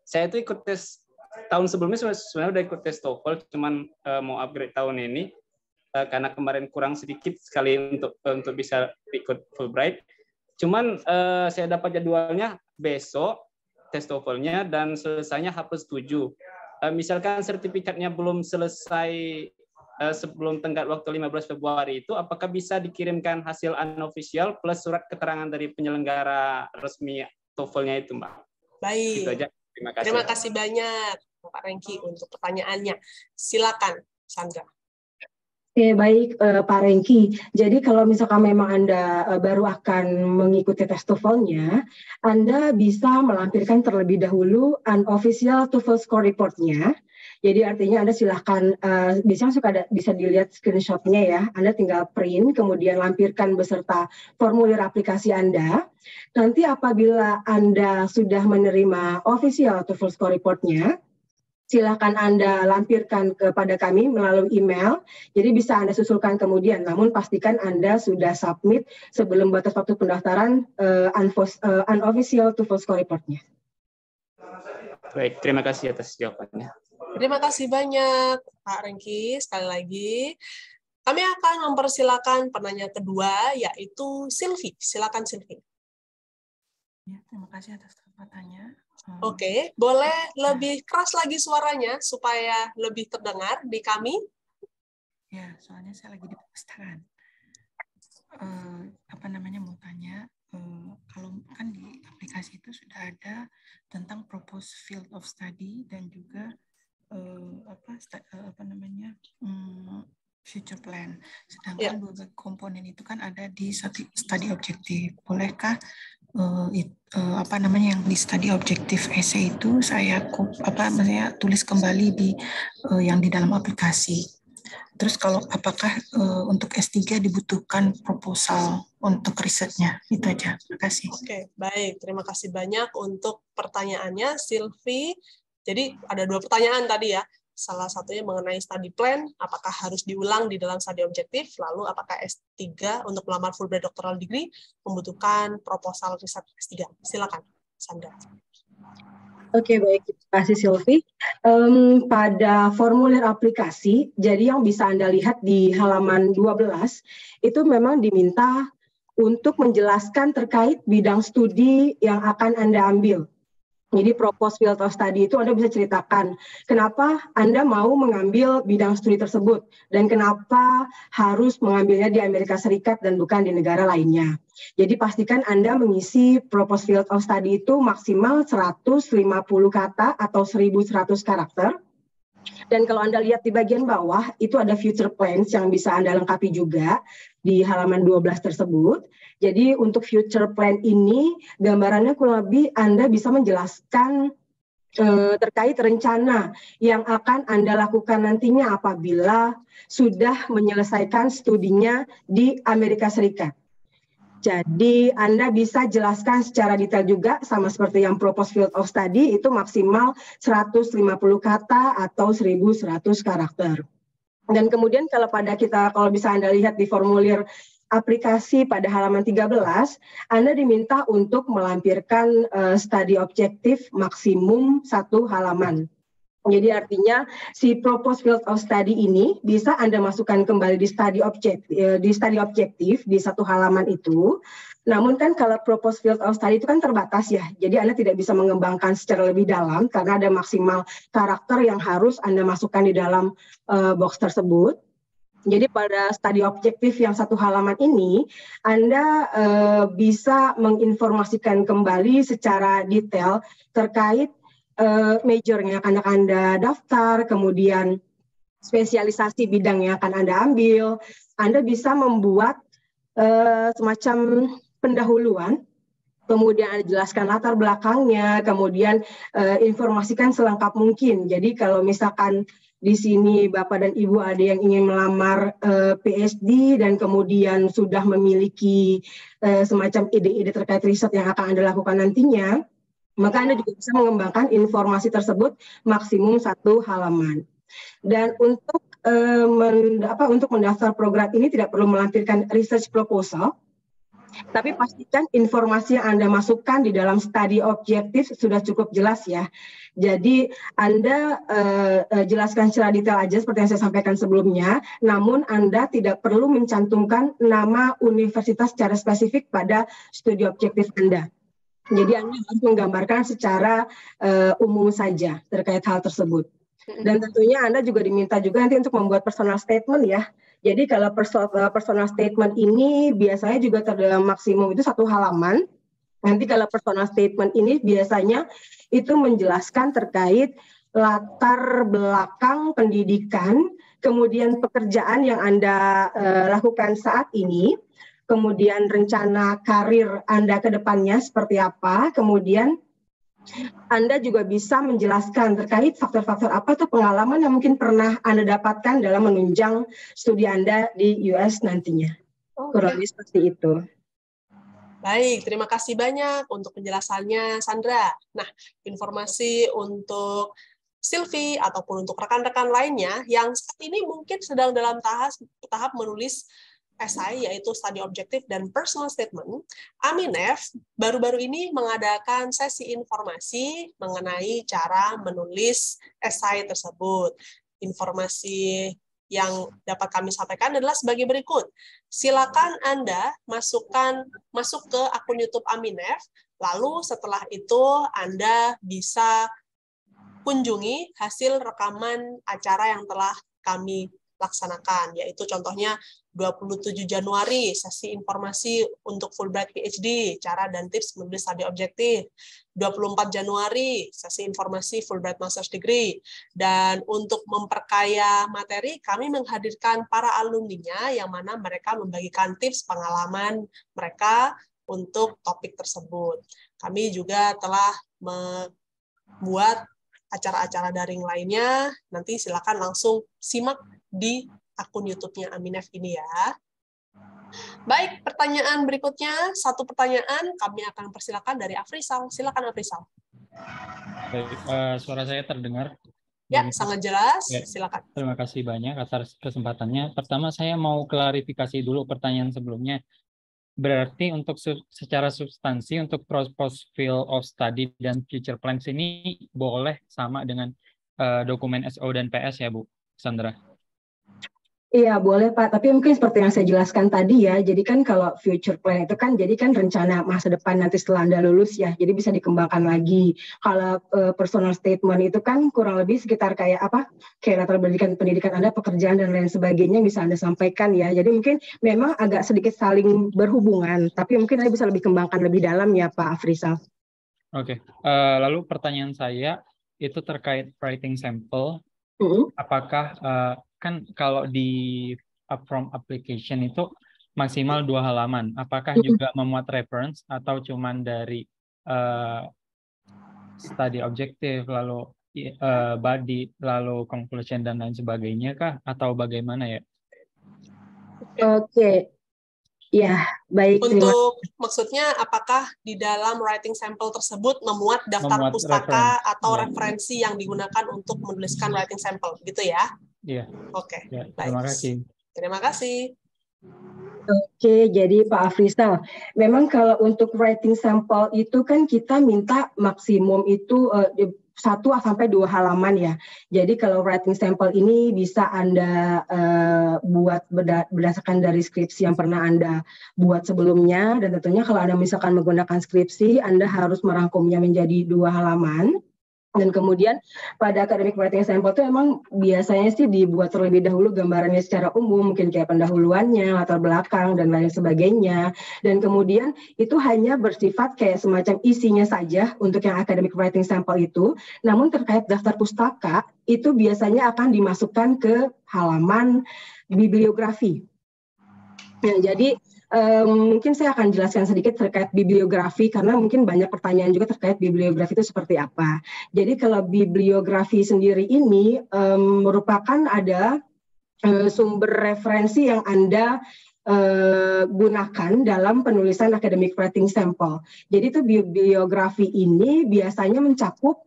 saya itu ikut tes tahun sebelumnya, sebenarnya udah ikut tes TOEFL, cuman mau upgrade tahun ini karena kemarin kurang sedikit sekali untuk bisa ikut Fulbright. Cuman saya dapat jadwalnya besok tes TOEFL-nya dan selesainya H+7. Misalkan sertifikatnya belum selesai sebelum tenggat waktu 15 Februari itu, apakah bisa dikirimkan hasil unofficial plus surat keterangan dari penyelenggara resmi TOEFL-nya itu, Mbak? Baik. Itu aja. Terima kasih. Terima kasih banyak, Pak Rengki, untuk pertanyaannya. Silakan, Sandra. Oke, baik Pak Rengki. Jadi kalau misalkan memang Anda baru akan mengikuti tes TOEFL-nya, Anda bisa melampirkan terlebih dahulu unofficial TOEFL score report-nya. Jadi artinya Anda silahkan, biasanya bisa dilihat screenshot-nya ya. Anda tinggal print, kemudian lampirkan beserta formulir aplikasi Anda. Nanti apabila Anda sudah menerima official TOEFL score report-nya, silakan Anda lampirkan kepada kami melalui email, jadi bisa Anda susulkan kemudian, namun pastikan Anda sudah submit sebelum batas waktu pendaftaran unofficial TOEFL score report-nya. Baik, terima kasih atas jawabannya. Terima kasih banyak, Pak Rengki. Sekali lagi, kami akan mempersilakan penanya kedua, yaitu Sylvie. Silakan, Sylvie. Ya, terima kasih atas kesempatannya. Oke, boleh lebih keras lagi suaranya supaya lebih terdengar di kami? Ya, soalnya saya lagi di perpustakaan. Mau tanya, kalau kan di aplikasi itu sudah ada tentang proposed field of study dan juga future plan. Sedangkan beberapa komponen itu kan ada di study objective. Bolehkah yang di study objective essay itu saya tulis kembali di yang di dalam aplikasi. Terus kalau apakah untuk S3 dibutuhkan proposal untuk risetnya? Itu aja. Terima kasih. Oke, baik. Terima kasih banyak untuk pertanyaannya, Sylvie. Jadi ada 2 pertanyaan tadi ya. Salah satunya mengenai study plan, apakah harus diulang di dalam study objektif, lalu apakah S3 untuk melamar Fulbright Doctoral Degree membutuhkan proposal riset S3. Silakan, Sandra. Oke, baik. Terima kasih, Sylvie. Pada formulir aplikasi, jadi yang bisa Anda lihat di halaman 12, itu memang diminta untuk menjelaskan terkait bidang studi yang akan Anda ambil. Jadi proposed field of study itu Anda bisa ceritakan kenapa Anda mau mengambil bidang studi tersebut dan kenapa harus mengambilnya di Amerika Serikat dan bukan di negara lainnya. Jadi pastikan Anda mengisi proposed field of study itu maksimal 150 kata atau 1.100 karakter. Dan kalau Anda lihat di bagian bawah, itu ada future plans yang bisa Anda lengkapi juga di halaman 12 tersebut. Jadi untuk future plan ini, gambarannya kurang lebih Anda bisa menjelaskan terkait rencana yang akan Anda lakukan nantinya apabila sudah menyelesaikan studinya di Amerika Serikat. Jadi Anda bisa jelaskan secara detail juga sama seperti yang proposed field of study itu maksimal 150 kata atau 1.100 karakter. Dan kemudian kalau bisa Anda lihat di formulir aplikasi pada halaman 13, Anda diminta untuk melampirkan study objektif maksimum 1 halaman. Jadi artinya si proposed field of study ini bisa Anda masukkan kembali di study objektif di 1 halaman itu. Namun kan kalau proposed field of study itu kan terbatas ya. Jadi Anda tidak bisa mengembangkan secara lebih dalam karena ada maksimal karakter yang harus Anda masukkan di dalam box tersebut. Jadi pada study objektif yang 1 halaman ini, Anda bisa menginformasikan kembali secara detail terkait major yang akan Anda daftar, kemudian spesialisasi bidang yang akan Anda ambil. Anda bisa membuat semacam pendahuluan, kemudian Anda jelaskan latar belakangnya, kemudian informasikan selengkap mungkin. Jadi kalau misalkan di sini Bapak dan Ibu ada yang ingin melamar PhD dan kemudian sudah memiliki semacam ide-ide terkait riset yang akan Anda lakukan nantinya, maka Anda juga bisa mengembangkan informasi tersebut maksimum 1 halaman. Dan untuk mendaftar program ini tidak perlu melampirkan research proposal, tapi pastikan informasi yang Anda masukkan di dalam study objektif sudah cukup jelas ya. Jadi Anda jelaskan secara detail aja seperti yang saya sampaikan sebelumnya, namun Anda tidak perlu mencantumkan nama universitas secara spesifik pada studi objektif Anda. Jadi Anda harus menggambarkan secara umum saja terkait hal tersebut. Dan tentunya Anda juga diminta juga nanti untuk membuat personal statement ya. Jadi kalau personal statement ini biasanya juga terdalam maksimum itu 1 halaman. Nanti kalau personal statement ini biasanya itu menjelaskan terkait latar belakang pendidikan, kemudian pekerjaan yang Anda lakukan saat ini, kemudian rencana karir Anda ke depannya seperti apa, kemudian Anda juga bisa menjelaskan terkait faktor-faktor apa atau pengalaman yang mungkin pernah Anda dapatkan dalam menunjang studi Anda di US nantinya. Kurang lebih seperti itu. Baik, terima kasih banyak untuk penjelasannya, Sandra. Nah, informasi untuk Sylvie ataupun untuk rekan-rekan lainnya yang saat ini mungkin sedang dalam tahap menulis esai, yaitu study objective dan personal statement, Aminef baru-baru ini mengadakan sesi informasi mengenai cara menulis esai tersebut. Informasi yang dapat kami sampaikan adalah sebagai berikut. Silakan Anda masuk ke akun YouTube Aminef, lalu setelah itu Anda bisa kunjungi hasil rekaman acara yang telah kami laksanakan, yaitu contohnya 27 Januari, sesi informasi untuk Fulbright PhD, cara dan tips menulis studi objektif. 24 Januari, sesi informasi Fulbright Master's Degree. Dan untuk memperkaya materi, kami menghadirkan para alumninya yang mana mereka membagikan tips pengalaman mereka untuk topik tersebut. Kami juga telah membuat acara-acara daring lainnya, nanti silakan langsung simak di akun YouTube-nya Aminef ini ya. Baik, pertanyaan berikutnya, satu pertanyaan kami akan persilakan dari Afrisal. Silakan Afrisal. Baik, suara saya terdengar? Ya, sangat jelas. Ya, silakan. Terima kasih banyak atas kesempatannya. Pertama, saya mau klarifikasi dulu pertanyaan sebelumnya. Berarti untuk secara substansi untuk post field of study dan future plans ini boleh sama dengan dokumen SO dan PS ya Bu Sandra? Iya, boleh Pak. Tapi mungkin seperti yang saya jelaskan tadi ya, jadi kan kalau future plan itu kan jadi kan rencana masa depan nanti setelah Anda lulus ya, jadi bisa dikembangkan lagi. Kalau personal statement itu kan kurang lebih sekitar kayak apa? Kayak latar belakang pendidikan Anda, pekerjaan dan lain sebagainya bisa Anda sampaikan ya. Jadi mungkin memang agak sedikit saling berhubungan, tapi mungkin Anda bisa lebih kembangkan lebih dalam ya Pak Afrisal. Oke. Lalu pertanyaan saya itu terkait writing sample. Apakah kan kalau di upfront application itu maksimal 2 halaman, apakah juga memuat reference atau cuman dari study objective, lalu body, lalu conclusion dan lain sebagainya kah, atau bagaimana ya? Oke. Ya, baik. Untuk maksudnya apakah di dalam writing sample tersebut memuat daftar pustaka atau referensi yang digunakan untuk menuliskan writing sample, gitu ya? Iya. Oke. Ya, terima kasih. Terima kasih. Oke, jadi Pak Afrisal, memang kalau untuk writing sample itu kan kita minta maksimum itu 1 sampai 2 halaman ya. Jadi kalau writing sample ini bisa Anda buat berdasarkan dari skripsi yang pernah Anda buat sebelumnya, dan tentunya kalau Anda misalkan menggunakan skripsi, Anda harus merangkumnya menjadi 2 halaman. Dan kemudian pada academic writing sample itu emang biasanya sih dibuat terlebih dahulu gambarannya secara umum, mungkin kayak pendahuluannya, latar belakang, dan lain sebagainya. Dan kemudian itu hanya bersifat kayak semacam isinya saja untuk yang academic writing sample itu. Namun terkait daftar pustaka, itu biasanya akan dimasukkan ke halaman bibliografi. Nah, jadi mungkin saya akan jelaskan sedikit terkait bibliografi karena mungkin banyak pertanyaan juga terkait bibliografi itu seperti apa. Jadi kalau bibliografi sendiri ini merupakan ada sumber referensi yang Anda gunakan dalam penulisan academic writing sample. Jadi itu bibliografi ini biasanya mencakup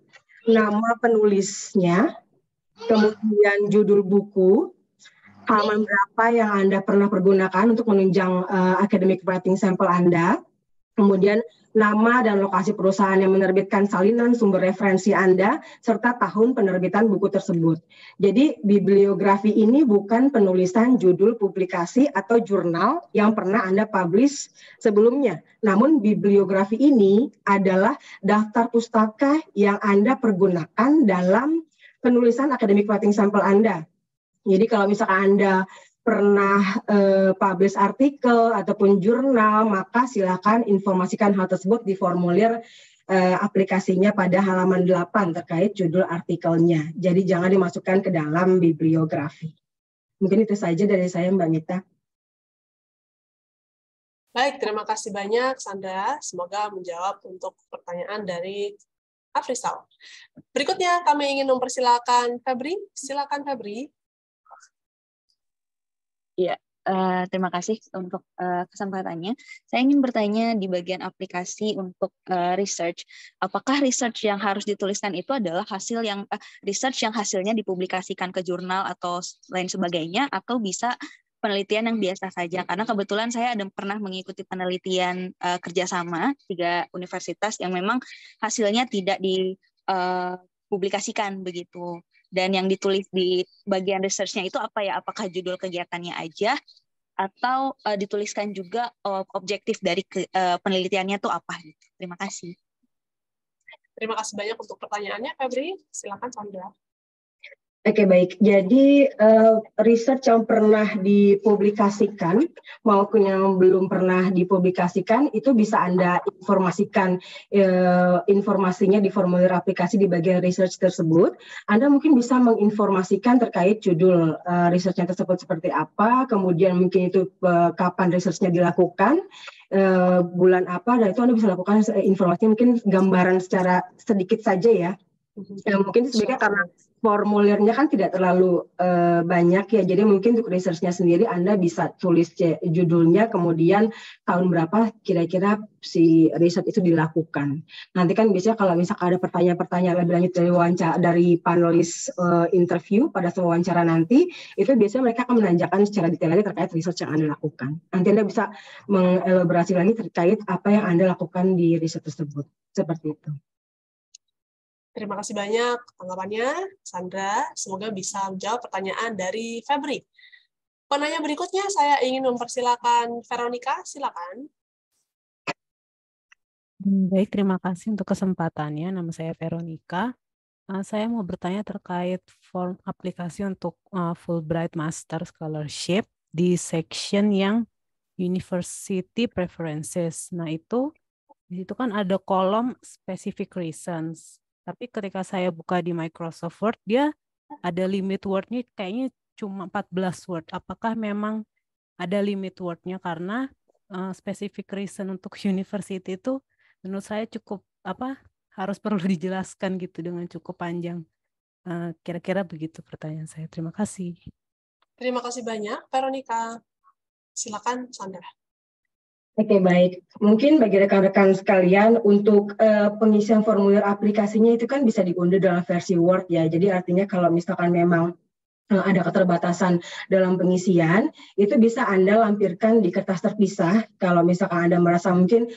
nama penulisnya, kemudian judul buku, halaman berapa yang Anda pernah pergunakan untuk menunjang academic writing sample Anda, kemudian nama dan lokasi perusahaan yang menerbitkan salinan sumber referensi Anda, serta tahun penerbitan buku tersebut. Jadi bibliografi ini bukan penulisan judul publikasi atau jurnal yang pernah Anda publish sebelumnya. Namun bibliografi ini adalah daftar pustaka yang Anda pergunakan dalam penulisan academic writing sampel Anda. Jadi kalau misalkan Anda pernah publish artikel ataupun jurnal, maka silakan informasikan hal tersebut di formulir aplikasinya pada halaman 8 terkait judul artikelnya. Jadi jangan dimasukkan ke dalam bibliografi. Mungkin itu saja dari saya, Mbak Mita. Baik, terima kasih banyak Sandra. Semoga menjawab untuk pertanyaan dari Afrisal. Berikutnya kami ingin mempersilakan Febri. Silakan Febri. Ya, terima kasih untuk kesempatannya. Saya ingin bertanya di bagian aplikasi untuk research. Apakah research yang harus dituliskan itu adalah hasil yang research yang hasilnya dipublikasikan ke jurnal atau lain sebagainya, atau bisa penelitian yang biasa saja? Karena kebetulan saya pernah mengikuti penelitian kerjasama 3 universitas yang memang hasilnya tidak dipublikasikan begitu. Dan yang ditulis di bagian research-nya itu apa ya? Apakah judul kegiatannya aja, atau dituliskan juga objektif dari penelitiannya itu apa? Terima kasih. Terima kasih banyak untuk pertanyaannya, Febri. Silakan Sandra. Oke, baik. Jadi research yang pernah dipublikasikan maupun yang belum pernah dipublikasikan itu bisa Anda informasikan informasinya di formulir aplikasi di bagian research tersebut. Anda mungkin bisa menginformasikan terkait judul research-nya tersebut seperti apa, kemudian mungkin itu kapan research-nya dilakukan, bulan apa, dan itu Anda bisa lakukan informasi mungkin gambaran secara sedikit saja ya. Mungkin sebenarnya karena formulirnya kan tidak terlalu banyak ya, jadi mungkin untuk research-nya sendiri Anda bisa tulis judulnya, kemudian tahun berapa kira-kira si riset itu dilakukan. Nanti kan biasanya kalau misalkan ada pertanyaan-pertanyaan lebih lanjut dari panelis interview pada wawancara nanti, itu biasanya mereka akan menanyakan secara detail lagi terkait research yang Anda lakukan. Nanti Anda bisa mengelaborasi lagi terkait apa yang Anda lakukan di riset tersebut. Seperti itu. Terima kasih banyak tanggapannya, Sandra. Semoga bisa menjawab pertanyaan dari Febri. Penanya berikutnya saya ingin mempersilakan Veronica, silakan. Baik, terima kasih untuk kesempatannya. Nama saya Veronica. Saya mau bertanya terkait form aplikasi untuk Fulbright Master Scholarship di section yang University Preferences. Nah, di situ kan ada kolom specific reasons. Tapi ketika saya buka di Microsoft Word, dia ada limit word-nya kayaknya cuma 14 word. Apakah memang ada limit word-nya? Karena specific reason untuk university itu menurut saya cukup harus perlu dijelaskan gitu dengan cukup panjang. Kira-kira begitu pertanyaan saya. Terima kasih. Terima kasih banyak, Veronica. Silakan, Sandra. Oke, baik. Mungkin bagi rekan-rekan sekalian, untuk pengisian formulir aplikasinya itu kan bisa diunduh dalam versi Word ya. Jadi artinya kalau misalkan memang ada keterbatasan dalam pengisian, itu bisa Anda lampirkan di kertas terpisah. Kalau misalkan Anda merasa mungkin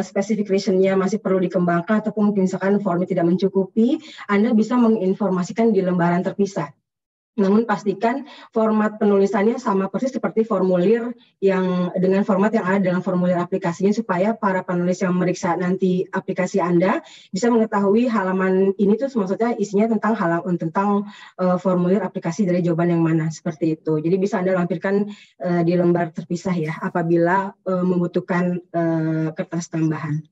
specific reason-nya masih perlu dikembangkan, ataupun mungkin misalkan formnya tidak mencukupi, Anda bisa menginformasikan di lembaran terpisah. Namun pastikan format penulisannya sama persis seperti formulir yang dengan format yang ada dalam formulir aplikasinya, supaya para penulis yang meriksa nanti aplikasi Anda bisa mengetahui halaman ini tuh maksudnya isinya tentang formulir aplikasi dari jawaban yang mana, seperti itu. Jadi bisa Anda lampirkan di lembar terpisah ya apabila membutuhkan kertas tambahan.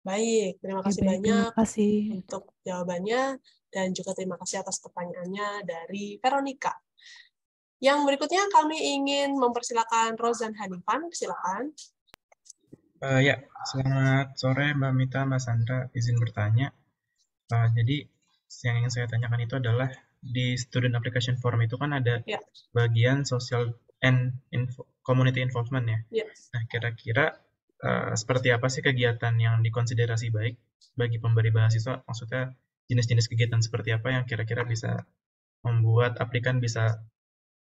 Baik, terima kasih banyak terima kasih untuk jawabannya. Dan juga terima kasih atas pertanyaannya dari Veronica. Yang berikutnya kami ingin mempersilakan Rozan Hanifan, silakan. Ya, selamat sore Mbak Mita, Mbak Sandra, izin bertanya. Jadi yang ingin saya tanyakan itu adalah di student application form itu kan ada bagian social and community involvement ya. Nah, kira-kira seperti apa sih kegiatan yang dikonsiderasi baik bagi pemberi beasiswa? Maksudnya jenis-jenis kegiatan seperti apa yang kira-kira bisa membuat aplikan bisa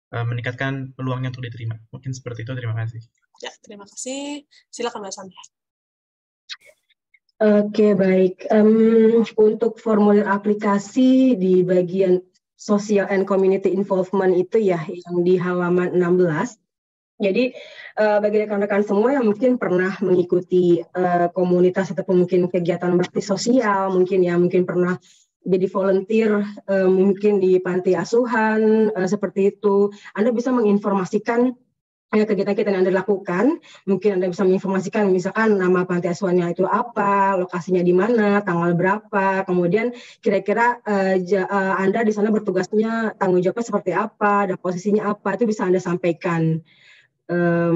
meningkatkan peluangnya untuk diterima. Mungkin seperti itu, terima kasih. Ya, terima kasih. Silakan Mbak Sandra. Oke, baik. Untuk formulir aplikasi di bagian social and community involvement itu ya, yang di halaman 16. Jadi bagi rekan-rekan semua yang mungkin pernah mengikuti komunitas ataupun mungkin kegiatan bakti sosial, mungkin pernah jadi volunteer mungkin di panti asuhan seperti itu. Anda bisa menginformasikan kegiatan-kegiatan yang Anda lakukan. Mungkin Anda bisa menginformasikan misalkan nama panti asuhannya itu apa, lokasinya di mana, tanggal berapa, kemudian kira-kira Anda di sana bertugasnya tanggung jawabnya seperti apa, dan posisinya apa, itu bisa Anda sampaikan.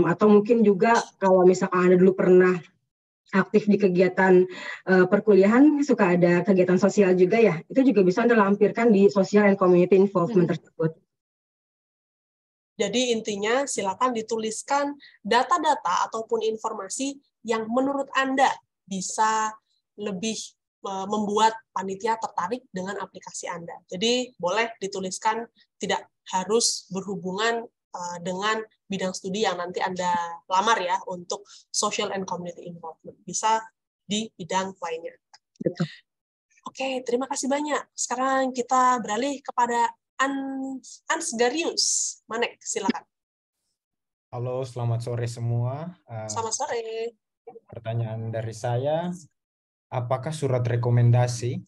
Atau mungkin juga kalau misalkan Anda dulu pernah aktif di kegiatan perkuliahan, suka ada kegiatan sosial juga ya, itu juga bisa Anda lampirkan di social and community involvement tersebut. Jadi intinya silakan dituliskan data-data ataupun informasi yang menurut Anda bisa lebih membuat panitia tertarik dengan aplikasi Anda. Jadi boleh dituliskan, tidak harus berhubungan dengan bidang studi yang nanti Anda lamar ya untuk social and community involvement. Bisa di bidang lainnya. Betul. Oke, terima kasih banyak. Sekarang kita beralih kepada Ansgarius. Manek, silakan. Halo, selamat sore semua. Selamat sore. Pertanyaan dari saya, apakah surat rekomendasi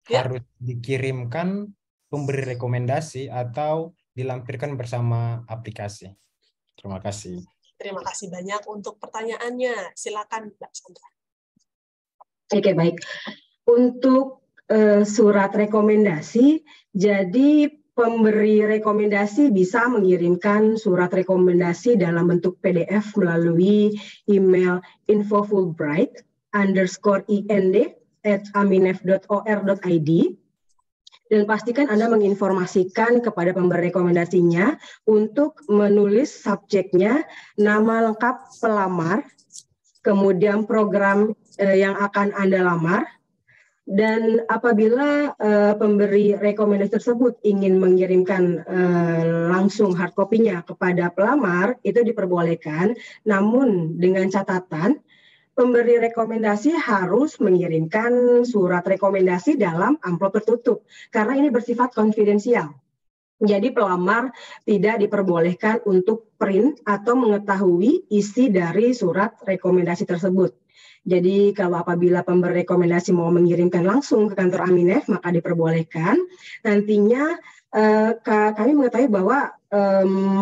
harus dikirimkan pemberi rekomendasi atau dilampirkan bersama aplikasi? Terima kasih. Terima kasih banyak untuk pertanyaannya. Silakan, Mbak Sandra. Oke, baik. Untuk surat rekomendasi, jadi pemberi rekomendasi bisa mengirimkan surat rekomendasi dalam bentuk PDF melalui email info-fulbright_ind@aminef.or.id, dan pastikan Anda menginformasikan kepada pemberi rekomendasinya untuk menulis subjeknya, nama lengkap pelamar, kemudian program yang akan Anda lamar. Dan apabila pemberi rekomendasi tersebut ingin mengirimkan langsung hard copy-nya kepada pelamar, itu diperbolehkan, namun dengan catatan pemberi rekomendasi harus mengirimkan surat rekomendasi dalam amplop tertutup, karena ini bersifat konfidensial. Jadi pelamar tidak diperbolehkan untuk print atau mengetahui isi dari surat rekomendasi tersebut. Jadi kalau apabila pemberi rekomendasi mau mengirimkan langsung ke kantor Aminef, maka diperbolehkan. Nantinya kami mengetahui bahwa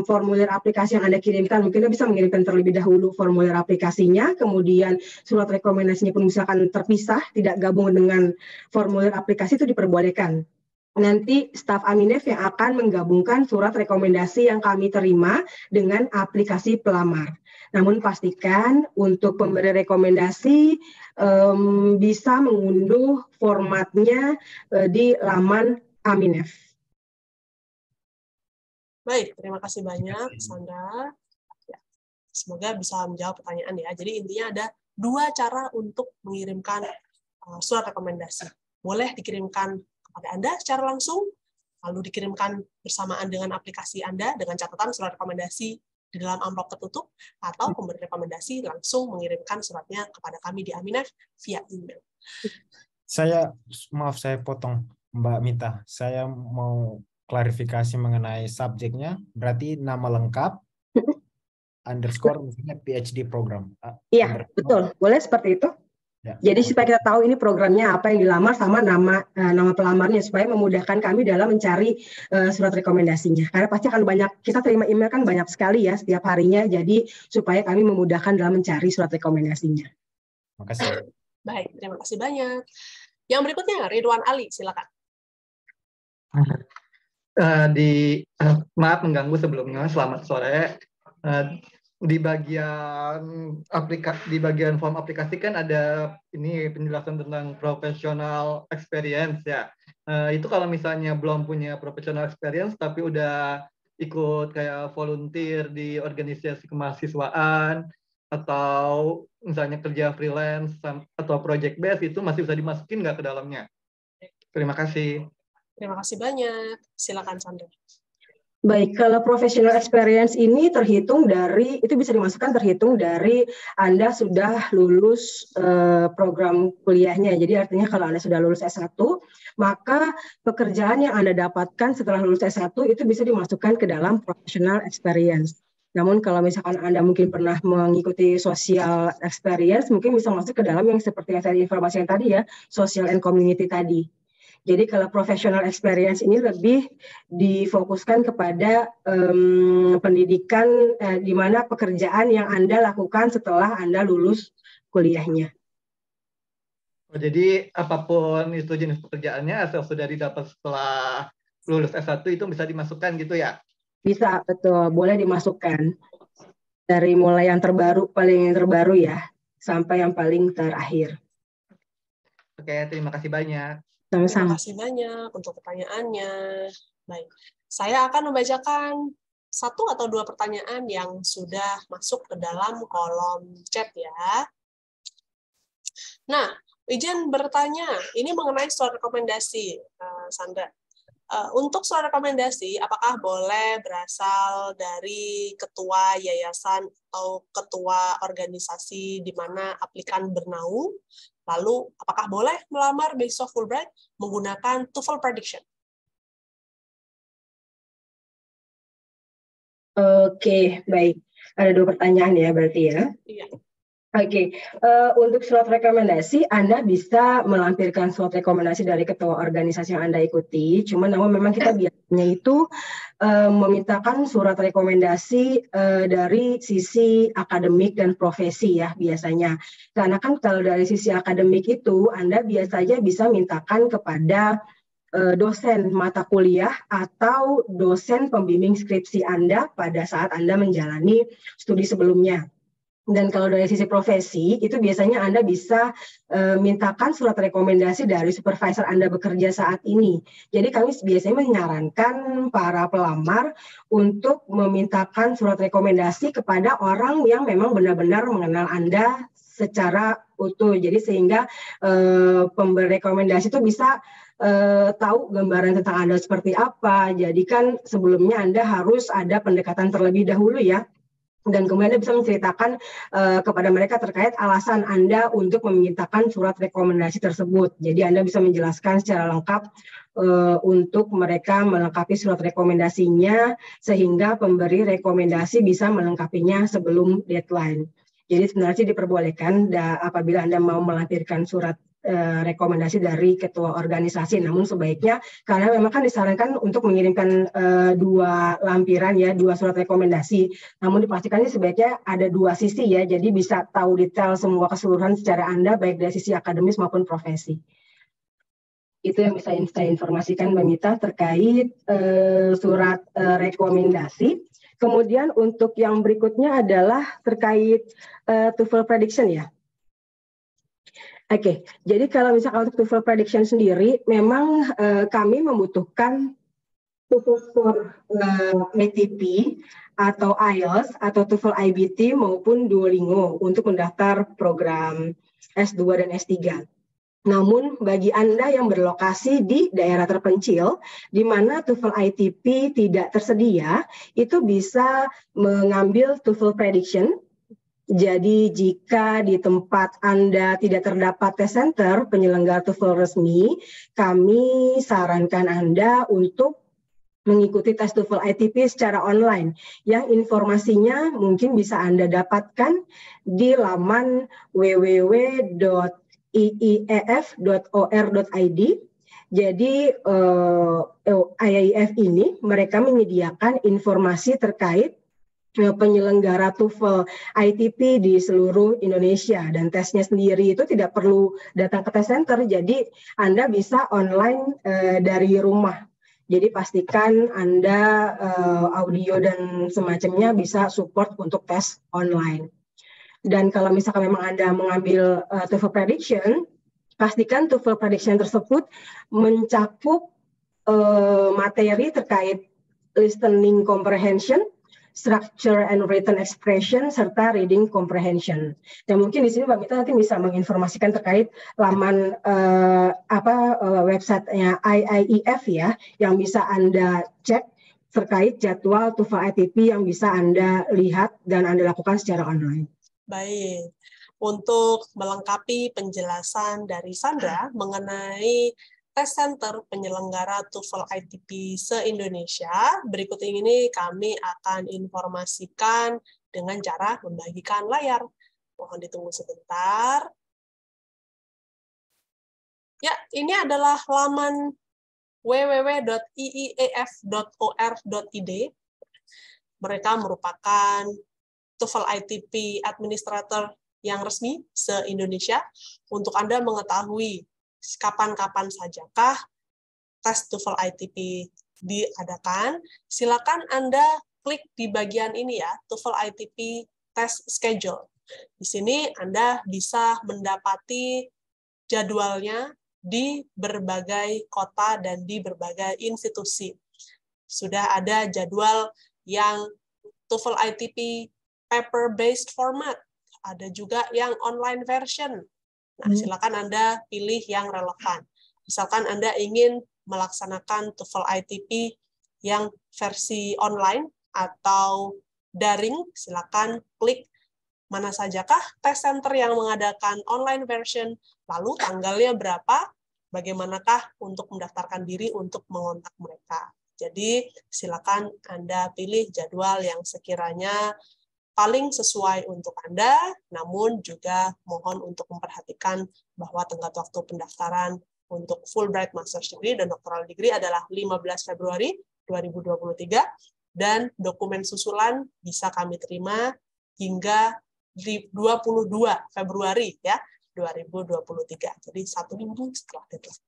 formulir aplikasi yang Anda kirimkan, mungkin Anda bisa mengirimkan terlebih dahulu formulir aplikasinya, kemudian surat rekomendasinya pun misalkan terpisah, tidak gabung dengan formulir aplikasi, itu diperbolehkan. Nanti staf Aminef yang akan menggabungkan surat rekomendasi yang kami terima dengan aplikasi pelamar. Namun pastikan untuk pemberi rekomendasi bisa mengunduh formatnya di laman Aminef. Baik, terima kasih banyak, Sandra. Ya, semoga bisa menjawab pertanyaan ya. Jadi intinya ada 2 cara untuk mengirimkan surat rekomendasi. Boleh dikirimkan kepada Anda secara langsung, lalu dikirimkan bersamaan dengan aplikasi Anda dengan catatan surat rekomendasi di dalam amplop tertutup, atau pemberi rekomendasi langsung mengirimkan suratnya kepada kami di Aminef via email. Maaf saya potong Mbak Mita, saya mau klarifikasi mengenai subjeknya, berarti nama lengkap, underscore misalnya PhD program. Iya, betul. Boleh seperti itu? Ya. Jadi supaya kita tahu ini programnya apa yang dilamar sama nama pelamarnya, supaya memudahkan kami dalam mencari surat rekomendasinya. Karena pasti akan banyak, kita terima email kan banyak sekali ya setiap harinya, jadi supaya kami memudahkan dalam mencari surat rekomendasinya. Terima kasih. Baik, terima kasih banyak. Yang berikutnya Ridwan Ali, silakan. Maaf mengganggu sebelumnya, selamat sore. Di bagian form aplikasi kan ada ini penjelasan tentang professional experience ya. Itu kalau misalnya belum punya professional experience tapi udah ikut kayak volunteer di organisasi kemahasiswaan atau misalnya kerja freelance atau project base, itu masih bisa dimasukin nggak ke dalamnya? Terima kasih. Terima kasih banyak. Silakan Sandra. Baik, kalau professional experience ini terhitung dari Anda sudah lulus program kuliahnya. Jadi artinya kalau Anda sudah lulus S1, maka pekerjaan yang Anda dapatkan setelah lulus S1 itu bisa dimasukkan ke dalam professional experience. Namun kalau misalkan Anda mungkin pernah mengikuti social experience, mungkin bisa masuk ke dalam yang seperti yang saya informasikan tadi ya, social and community tadi. Jadi kalau professional experience ini lebih difokuskan kepada pendidikan di mana pekerjaan yang Anda lakukan setelah Anda lulus kuliahnya. Oh, jadi apapun itu jenis pekerjaannya, asal sudah didapat setelah lulus S1 itu bisa dimasukkan gitu ya? Bisa, betul. Boleh dimasukkan. Dari mulai yang terbaru, paling yang terbaru ya, sampai yang paling terakhir. Oke, terima kasih banyak. Sama-sama. Terima kasih banyak untuk pertanyaannya. Baik, saya akan membacakan 1 atau 2 pertanyaan yang sudah masuk ke dalam kolom chat ya. Nah, izin bertanya, ini mengenai surat rekomendasi, Sandra. Untuk surat rekomendasi, apakah boleh berasal dari ketua yayasan atau ketua organisasi di mana aplikan bernaung? Lalu, apakah boleh melamar beasiswa Fulbright menggunakan TOEFL prediction? Oke, baik. Ada 2 pertanyaan ya berarti ya. Iya. Oke, untuk surat rekomendasi, Anda bisa melampirkan surat rekomendasi dari ketua organisasi yang Anda ikuti. Namun memang kita biasanya itu memintakan surat rekomendasi dari sisi akademik dan profesi ya biasanya. Karena kan kalau dari sisi akademik itu, Anda biasanya bisa mintakan kepada dosen mata kuliah atau dosen pembimbing skripsi Anda pada saat Anda menjalani studi sebelumnya. Dan kalau dari sisi profesi, itu biasanya Anda bisa mintakan surat rekomendasi dari supervisor Anda bekerja saat ini. Jadi kami biasanya menyarankan para pelamar untuk memintakan surat rekomendasi kepada orang yang memang benar-benar mengenal Anda secara utuh. Jadi sehingga pemberi rekomendasi itu bisa tahu gambaran tentang Anda seperti apa. Jadi kan sebelumnya Anda harus ada pendekatan terlebih dahulu ya. Dan kemudian Anda bisa menceritakan kepada mereka terkait alasan Anda untuk memintakan surat rekomendasi tersebut. Jadi Anda bisa menjelaskan secara lengkap untuk mereka melengkapi surat rekomendasinya sehingga pemberi rekomendasi bisa melengkapinya sebelum deadline. Jadi sebenarnya diperbolehkan apabila Anda mau melampirkan surat rekomendasi dari ketua organisasi, namun sebaiknya karena memang kan disarankan untuk mengirimkan 2 lampiran ya, 2 surat rekomendasi, namun dipastikan sebaiknya ada 2 sisi ya, jadi bisa tahu detail semua keseluruhan secara Anda baik dari sisi akademis maupun profesi. Itu yang bisa saya informasikan Mbak Mita terkait surat rekomendasi. Kemudian untuk yang berikutnya adalah terkait TOEFL prediction ya. Oke, jadi kalau misalkan untuk TOEFL prediction sendiri, memang kami membutuhkan TOEFL for ATP atau IELTS atau TOEFL IBT maupun Duolingo untuk mendaftar program S2 dan S3. Namun bagi Anda yang berlokasi di daerah terpencil, di mana TOEFL ITP tidak tersedia, itu bisa mengambil TOEFL prediction. Jadi jika di tempat Anda tidak terdapat tes center penyelenggara TOEFL resmi, kami sarankan Anda untuk mengikuti tes TOEFL ITP secara online. Yang informasinya mungkin bisa Anda dapatkan di laman www.iief.or.id. Jadi IIEF ini mereka menyediakan informasi terkait penyelenggara TOEFL ITP di seluruh Indonesia, dan tesnya sendiri itu tidak perlu datang ke tes center, jadi Anda bisa online dari rumah. Jadi pastikan Anda audio dan semacamnya bisa support untuk tes online. Dan kalau misalkan memang Anda mengambil TOEFL prediction, pastikan TOEFL prediction tersebut mencakup materi terkait listening comprehension, structure and written expression, serta reading comprehension. Dan mungkin di sini Mbak Mita nanti bisa menginformasikan terkait laman websitenya IIEF ya, yang bisa Anda cek terkait jadwal TOEFL ITP yang bisa Anda lihat dan Anda lakukan secara online. Baik, untuk melengkapi penjelasan dari Sandra mengenai tes center penyelenggara TOEFL ITP se-Indonesia, berikut ini kami akan informasikan dengan cara membagikan layar. Mohon ditunggu sebentar. Ya, ini adalah laman www.ieaf.or.id. Mereka merupakan TOEFL ITP Administrator yang resmi se-Indonesia untuk Anda mengetahui kapan-kapan sajakah tes TOEFL ITP diadakan. Silakan Anda klik di bagian ini ya, TOEFL ITP Test Schedule. Di sini Anda bisa mendapati jadwalnya di berbagai kota dan di berbagai institusi. Sudah ada jadwal yang TOEFL ITP paper-based format, ada juga yang online version. Nah, silakan Anda pilih yang relevan. Misalkan Anda ingin melaksanakan TOEFL ITP yang versi online atau daring, silakan klik mana sajakah tes center yang mengadakan online version, lalu tanggalnya berapa, bagaimanakah untuk mendaftarkan diri untuk mengontak mereka. Jadi silakan Anda pilih jadwal yang sekiranya paling sesuai untuk Anda, namun juga mohon untuk memperhatikan bahwa tenggat waktu pendaftaran untuk Fulbright Master's Degree dan Doctoral Degree adalah 15 Februari 2023, dan dokumen susulan bisa kami terima hingga 22 Februari ya 2023. Jadi 1 minggu setelah deadline.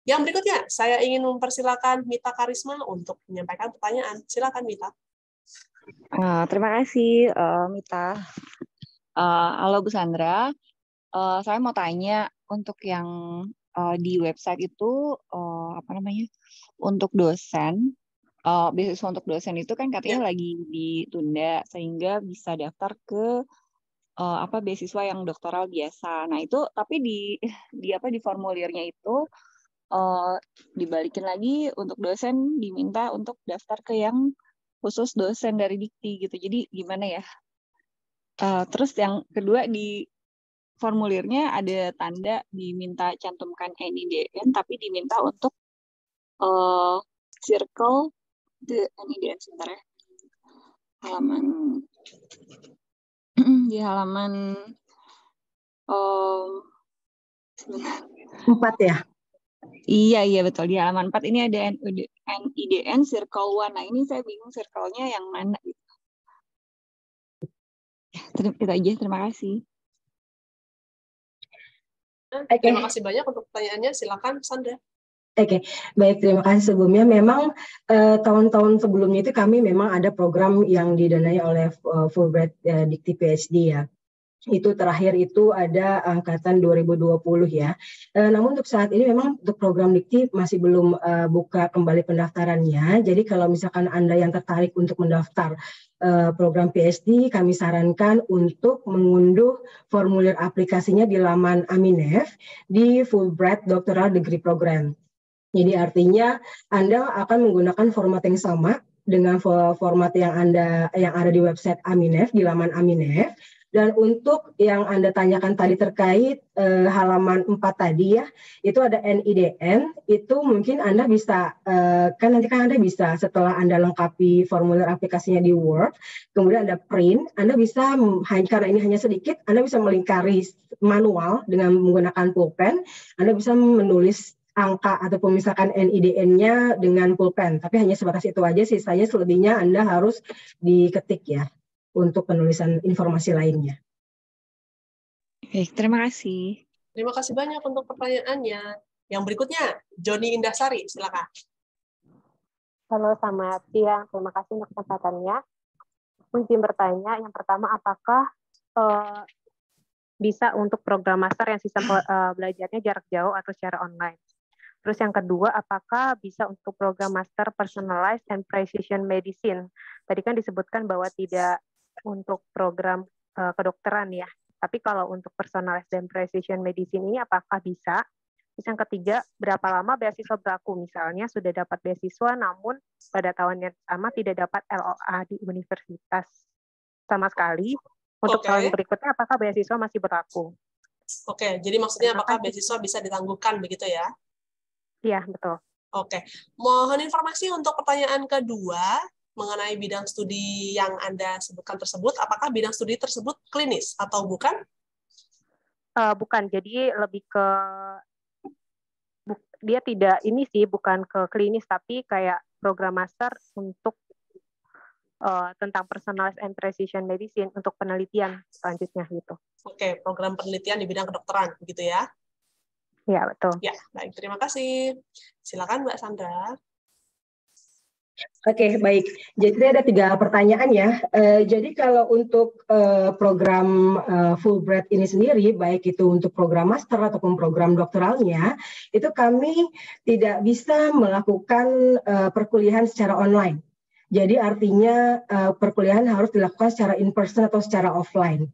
Yang berikutnya, saya ingin mempersilakan Mita Karisma untuk menyampaikan pertanyaan. Silakan Mita. Terima kasih Mita. Halo Bu Sandra. Saya mau tanya untuk yang di website itu untuk dosen, beasiswa untuk dosen itu kan katanya lagi ditunda sehingga bisa daftar ke beasiswa yang doktoral biasa. Nah itu tapi di formulirnya itu dibalikin lagi untuk dosen diminta untuk daftar ke yang khusus dosen dari Dikti gitu. Jadi gimana ya? Terus yang kedua di formulirnya ada tanda diminta cantumkan NIDN, tapi diminta untuk circle the NIDN sebentar ya. Di halaman 4 ya? Iya betul, di halaman 4 ini ada NIDN circle 1. Nah ini saya bingung circle-nya yang mana gitu. Itu aja, terima kasih. Terima kasih banyak untuk pertanyaannya. Silakan Sandra. Oke, baik, terima kasih sebelumnya. Memang tahun-tahun sebelumnya itu kami memang ada program yang didanai oleh Fulbright Dikti PhD ya. Itu terakhir itu ada angkatan 2020 ya. Namun untuk saat ini memang untuk program Dikti masih belum buka kembali pendaftarannya. Jadi kalau misalkan Anda yang tertarik untuk mendaftar program PhD, kami sarankan untuk mengunduh formulir aplikasinya di laman Aminef di Fulbright Doctoral Degree Program. Jadi artinya Anda akan menggunakan format yang sama dengan format yang ada di website Aminef, di laman Aminef. Dan untuk yang Anda tanyakan tadi terkait halaman 4 tadi ya, itu ada NIDN, itu mungkin Anda bisa, nanti Anda bisa setelah Anda lengkapi formulir aplikasinya di Word, kemudian Anda print, Anda bisa, karena ini hanya sedikit, Anda bisa melingkari manual dengan menggunakan pulpen, Anda bisa menulis angka ataupun misalkan NIDN-nya dengan pulpen, tapi hanya sebatas itu aja, sisanya selebihnya Anda harus diketik ya, untuk penulisan informasi lainnya. Baik, terima kasih. Terima kasih banyak untuk pertanyaannya. Yang berikutnya, Joni Indasari, silakan. Halo, selamat siang. Terima kasih untuk kesempatannya. Mungkin bertanya, yang pertama, apakah bisa untuk program master yang sistem belajarnya jarak jauh atau secara online? Terus yang kedua, apakah bisa untuk program master personalized and precision medicine? Tadi kan disebutkan bahwa tidak untuk program kedokteran ya. Tapi kalau untuk personalized dan precision medicine ini apakah bisa? Terus yang ketiga, berapa lama beasiswa berlaku? Misalnya sudah dapat beasiswa namun pada tahun yang sama tidak dapat LOA di universitas sama sekali. Untuk tahun berikutnya apakah beasiswa masih berlaku? Oke, jadi maksudnya apakah beasiswa bisa ditangguhkan begitu ya? Iya, betul. Oke. Mohon informasi untuk pertanyaan kedua mengenai bidang studi yang Anda sebutkan tersebut. Apakah bidang studi tersebut klinis atau bukan? Bukan, jadi lebih ke dia tidak ini sih, bukan ke klinis, tapi kayak program master untuk tentang personalized and precision medicine untuk penelitian selanjutnya gitu. Oke, program penelitian di bidang kedokteran, begitu ya? Ya, betul. Ya, baik. Terima kasih. Silakan Mbak Sandra. Oke, baik. Jadi ada 3 pertanyaan ya. Jadi kalau untuk program Fulbright ini sendiri, baik itu untuk program master ataupun program doktoralnya, itu kami tidak bisa melakukan perkuliahan secara online. Jadi artinya perkuliahan harus dilakukan secara in-person atau secara offline.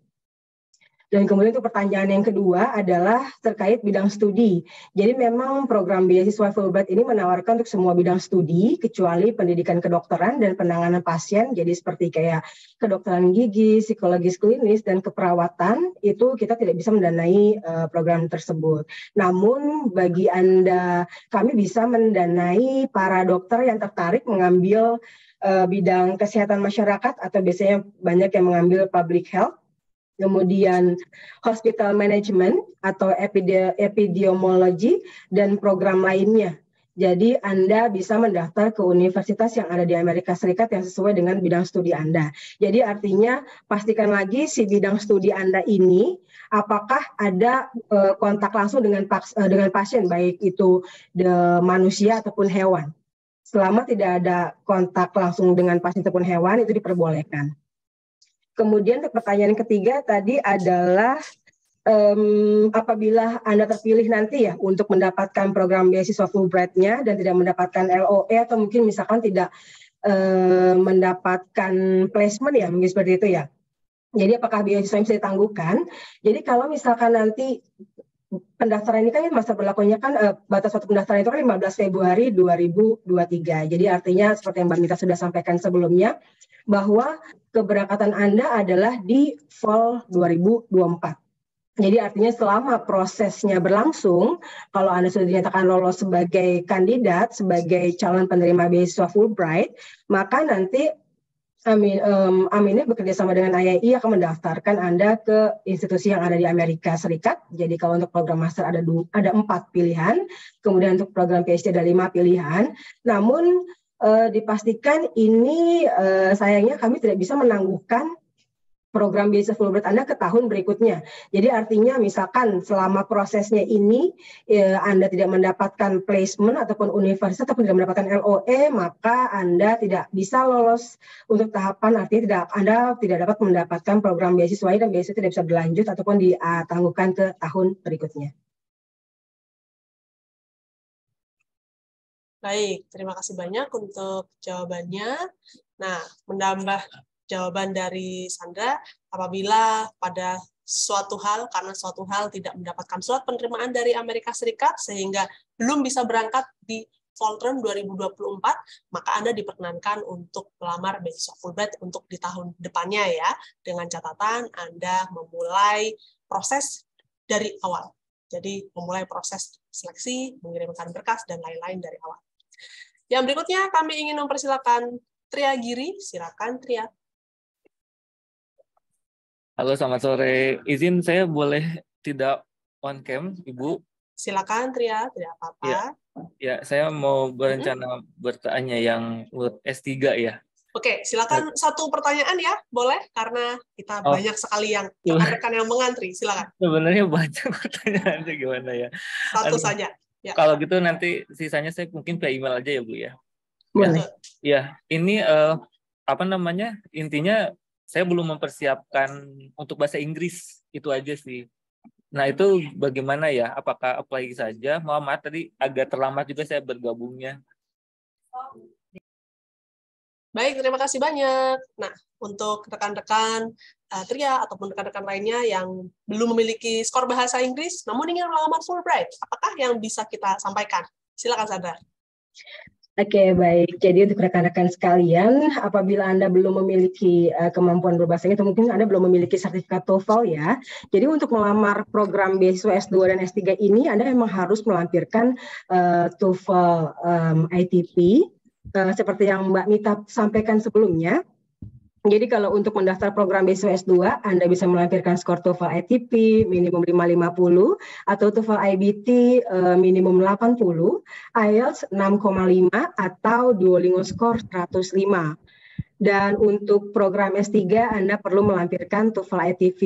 Dan kemudian untuk pertanyaan yang kedua adalah terkait bidang studi. Jadi memang program beasiswa Fulbright ini menawarkan untuk semua bidang studi, kecuali pendidikan kedokteran dan penanganan pasien. Jadi seperti kayak kedokteran gigi, psikologis klinis, dan keperawatan, itu kita tidak bisa mendanai program tersebut. Namun bagi Anda, kami bisa mendanai para dokter yang tertarik mengambil bidang kesehatan masyarakat, atau biasanya banyak yang mengambil public health, kemudian hospital management atau epidemiologi, dan program lainnya. Jadi Anda bisa mendaftar ke universitas yang ada di Amerika Serikat yang sesuai dengan bidang studi Anda. Jadi artinya pastikan lagi si bidang studi Anda ini apakah ada kontak langsung dengan pasien, baik itu manusia ataupun hewan. Selama tidak ada kontak langsung dengan pasien ataupun hewan, itu diperbolehkan. Kemudian pertanyaan ketiga tadi adalah apabila Anda terpilih nanti ya untuk mendapatkan program beasiswa Fulbright-nya dan tidak mendapatkan LOE atau mungkin misalkan tidak mendapatkan placement ya, mungkin seperti itu ya. Jadi apakah beasiswa bisa ditangguhkan? Jadi kalau misalkan nanti pendaftaran ini kan masa berlakunya kan batas waktu pendaftaran itu kan 15 Februari 2023. Jadi artinya seperti yang Mbak Mita sudah sampaikan sebelumnya, bahwa keberangkatan Anda adalah di fall 2024. Jadi artinya selama prosesnya berlangsung, kalau Anda sudah dinyatakan lolos sebagai kandidat, sebagai calon penerima beasiswa Fulbright, maka nanti Aminnya bekerja sama dengan IAI akan mendaftarkan Anda ke institusi yang ada di Amerika Serikat. Jadi kalau untuk program master ada 4 pilihan, kemudian untuk program PhD ada 5 pilihan. Namun dipastikan ini sayangnya kami tidak bisa menangguhkan program beasiswa Fulbright Anda ke tahun berikutnya. Jadi artinya misalkan selama prosesnya ini Anda tidak mendapatkan placement ataupun universitas ataupun tidak mendapatkan LOE, maka Anda tidak bisa lolos untuk tahapan, artinya Anda tidak dapat mendapatkan program beasiswa dan beasiswa tidak bisa berlanjut ataupun ditangguhkan ke tahun berikutnya. Baik, terima kasih banyak untuk jawabannya. Nah, menambah jawaban dari Sandra, apabila pada karena suatu hal tidak mendapatkan surat penerimaan dari Amerika Serikat sehingga belum bisa berangkat di fall term 2024, maka Anda diperkenankan untuk melamar beasiswa Fulbright untuk di tahun depannya ya, dengan catatan Anda memulai proses dari awal. Jadi memulai proses seleksi, mengirimkan berkas, dan lain-lain dari awal. Yang berikutnya kami ingin mempersilakan Tria Giri, silakan Tria. Halo, selamat sore. Izin saya boleh tidak on cam, Ibu? Silakan Tria, tidak apa-apa. Ya, saya mau berencana bertanya yang S3 ya. Oke, silakan satu pertanyaan ya, boleh? Karena kita banyak sekali yang rekan-rekan yang mengantri, silakan. Sebenarnya banyak pertanyaannya, gimana ya? Satu saja. Ya. Kalau gitu nanti sisanya saya mungkin via email aja ya Bu ya. Boleh. Ya, ini intinya saya belum mempersiapkan untuk bahasa Inggris, itu aja sih. Nah itu bagaimana ya? Apakah apply saja? Maaf tadi agak terlambat juga saya bergabungnya. Baik, terima kasih banyak. Nah, untuk rekan-rekan Tria ataupun rekan-rekan lainnya yang belum memiliki skor bahasa Inggris, namun ingin melamar Fulbright, apakah yang bisa kita sampaikan? Silakan Sandra. Oke, baik. Jadi untuk rekan-rekan sekalian, apabila Anda belum memiliki kemampuan berbahasa Inggris, atau mungkin Anda belum memiliki sertifikat TOEFL ya, jadi untuk melamar program beasiswa S2 dan S3 ini, Anda memang harus melampirkan TOEFL ITP, seperti yang Mbak Mita sampaikan sebelumnya. Jadi kalau untuk mendaftar program beasiswa S2, Anda bisa melampirkan skor TOEFL ITP minimum 550 atau TOEFL IBT minimum 80, IELTS 6,5 atau Duolingo skor 105. Dan untuk program S3 Anda perlu melampirkan TOEFL ITP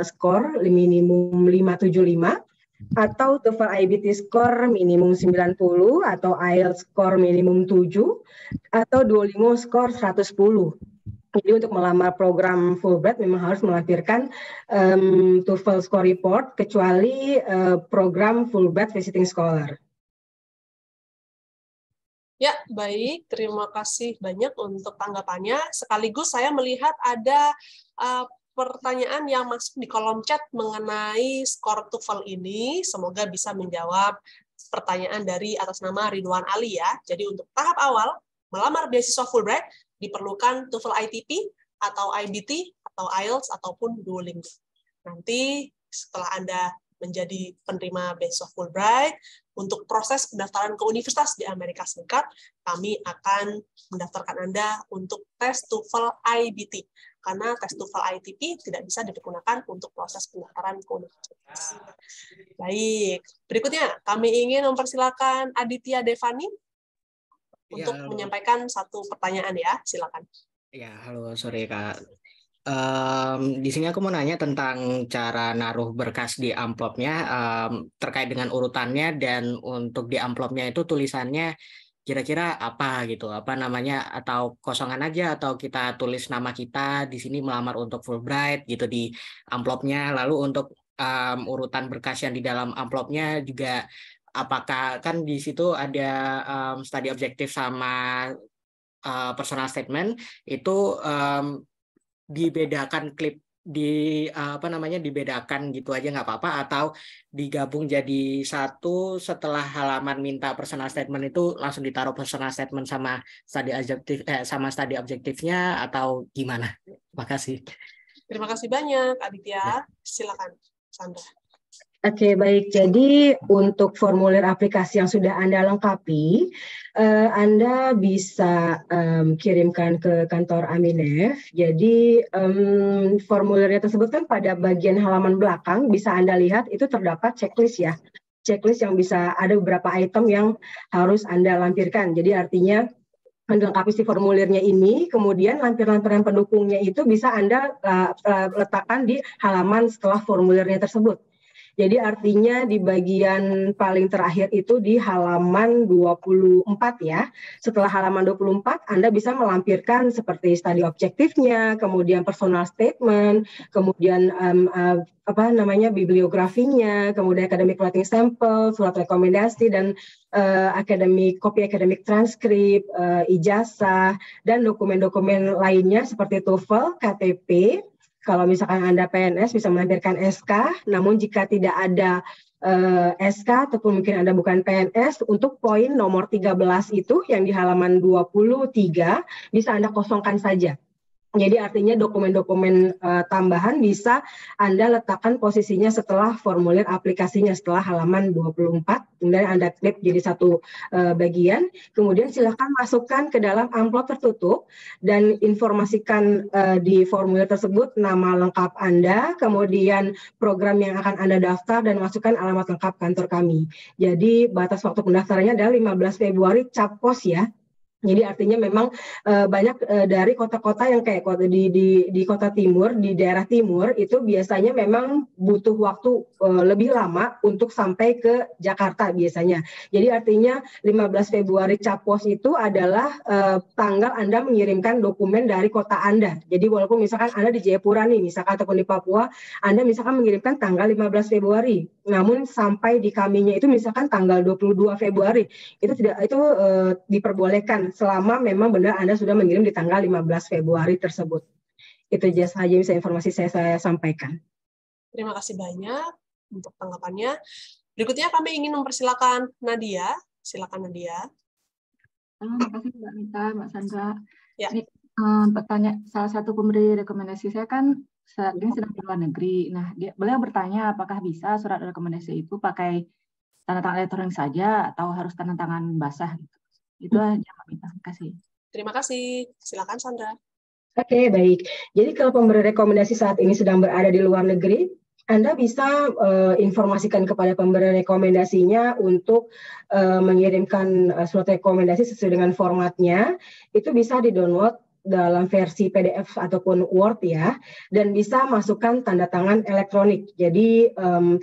skor minimum 575 atau TOEFL IBT skor minimum 90 atau IELTS skor minimum 7 atau Duolingo skor 110. Jadi untuk melamar program Fulbright memang harus melampirkan TOEFL score report kecuali program Fulbright Visiting Scholar. Ya, baik. Terima kasih banyak untuk tanggapannya. Sekaligus saya melihat ada pertanyaan yang masuk di kolom chat mengenai skor TOEFL ini. Semoga bisa menjawab pertanyaan dari atas nama Ridwan Ali ya. Jadi untuk tahap awal, melamar beasiswa Fulbright, diperlukan TOEFL ITP atau IBT atau IELTS ataupun Duolingo. Nanti setelah Anda menjadi penerima beasiswa Fulbright, untuk proses pendaftaran ke universitas di Amerika Serikat, kami akan mendaftarkan Anda untuk tes TOEFL IBT, karena tes TOEFL ITP tidak bisa digunakan untuk proses pendaftaran ke universitas. Baik, berikutnya kami ingin mempersilakan Aditya Devani untuk menyampaikan satu pertanyaan ya, silakan. Ya, halo, sore Kak. Di sini aku mau nanya tentang cara naruh berkas di amplopnya terkait dengan urutannya, dan untuk di amplopnya itu tulisannya kira-kira apa gitu, apa namanya, atau kosongan aja atau kita tulis nama kita di sini melamar untuk Fulbright gitu di amplopnya. Lalu untuk urutan berkas yang di dalam amplopnya juga, apakah kan di situ ada study objective sama personal statement itu dibedakan klip di dibedakan gitu aja nggak apa-apa, atau digabung jadi satu setelah halaman minta personal statement itu langsung ditaruh personal statement sama study objektifnya atau gimana? Terima kasih. Terima kasih banyak Aditya. Silakan Sandra. Oke, baik. Jadi untuk formulir aplikasi yang sudah Anda lengkapi, Anda bisa kirimkan ke kantor Aminef. Jadi formulirnya tersebut kan pada bagian halaman belakang bisa Anda lihat itu terdapat checklist ya. Checklist yang bisa ada beberapa item yang harus Anda lampirkan. Jadi artinya melengkapi si formulirnya ini, kemudian lampiran-lampiran pendukungnya itu bisa Anda letakkan di halaman setelah formulirnya tersebut. Jadi artinya di bagian paling terakhir itu di halaman 24 ya. Setelah halaman 24 Anda bisa melampirkan seperti study objektifnya, kemudian personal statement, kemudian bibliografinya, kemudian academic writing sample, surat rekomendasi, dan kopi akademik transkrip, ijazah, dan dokumen-dokumen lainnya seperti TOEFL, KTP. Kalau misalkan Anda PNS bisa melampirkan SK, namun jika tidak ada SK ataupun mungkin Anda bukan PNS, untuk poin nomor 13 itu yang di halaman 23 bisa Anda kosongkan saja. Jadi artinya dokumen-dokumen tambahan bisa Anda letakkan posisinya setelah formulir aplikasinya, setelah halaman 24, kemudian Anda klik jadi satu bagian, kemudian silakan masukkan ke dalam amplop tertutup dan informasikan di formulir tersebut nama lengkap Anda, kemudian program yang akan Anda daftar, dan masukkan alamat lengkap kantor kami. Jadi batas waktu pendaftarannya adalah 15 Februari cap pos ya. Jadi artinya memang banyak dari kota-kota yang kayak di kota timur, di daerah timur itu biasanya memang butuh waktu lebih lama untuk sampai ke Jakarta biasanya. Jadi artinya 15 Februari Capos itu adalah tanggal Anda mengirimkan dokumen dari kota Anda. Jadi walaupun misalkan Anda di Jayapura nih, misalkan ataupun di Papua, Anda misalkan mengirimkan tanggal 15 Februari, namun sampai di kaminya itu misalkan tanggal 22 Februari, itu diperbolehkan selama memang benar Anda sudah mengirim di tanggal 15 Februari tersebut. Itu saja bisa informasi saya sampaikan. Terima kasih banyak untuk tanggapannya. Berikutnya kami ingin mempersilakan Nadia. Silakan Nadia. Terima kasih Mbak Mita, Mbak Sandra. Ya. Ini salah satu pemberi rekomendasi saya kan saat ini sedang di luar negeri. Nah, beliau bertanya apakah bisa surat rekomendasi itu pakai tanda tangan elektronik saja atau harus tanda tangan basah gitu. Itu aja Mbak Mita. Terima kasih. Terima kasih. Silakan Sandra. Oke, baik. Jadi kalau pemberi rekomendasi saat ini sedang berada di luar negeri, Anda bisa informasikan kepada pemberi rekomendasinya untuk mengirimkan surat rekomendasi sesuai dengan formatnya. Itu bisa di-download dalam versi PDF ataupun Word ya, dan bisa masukkan tanda tangan elektronik. Jadi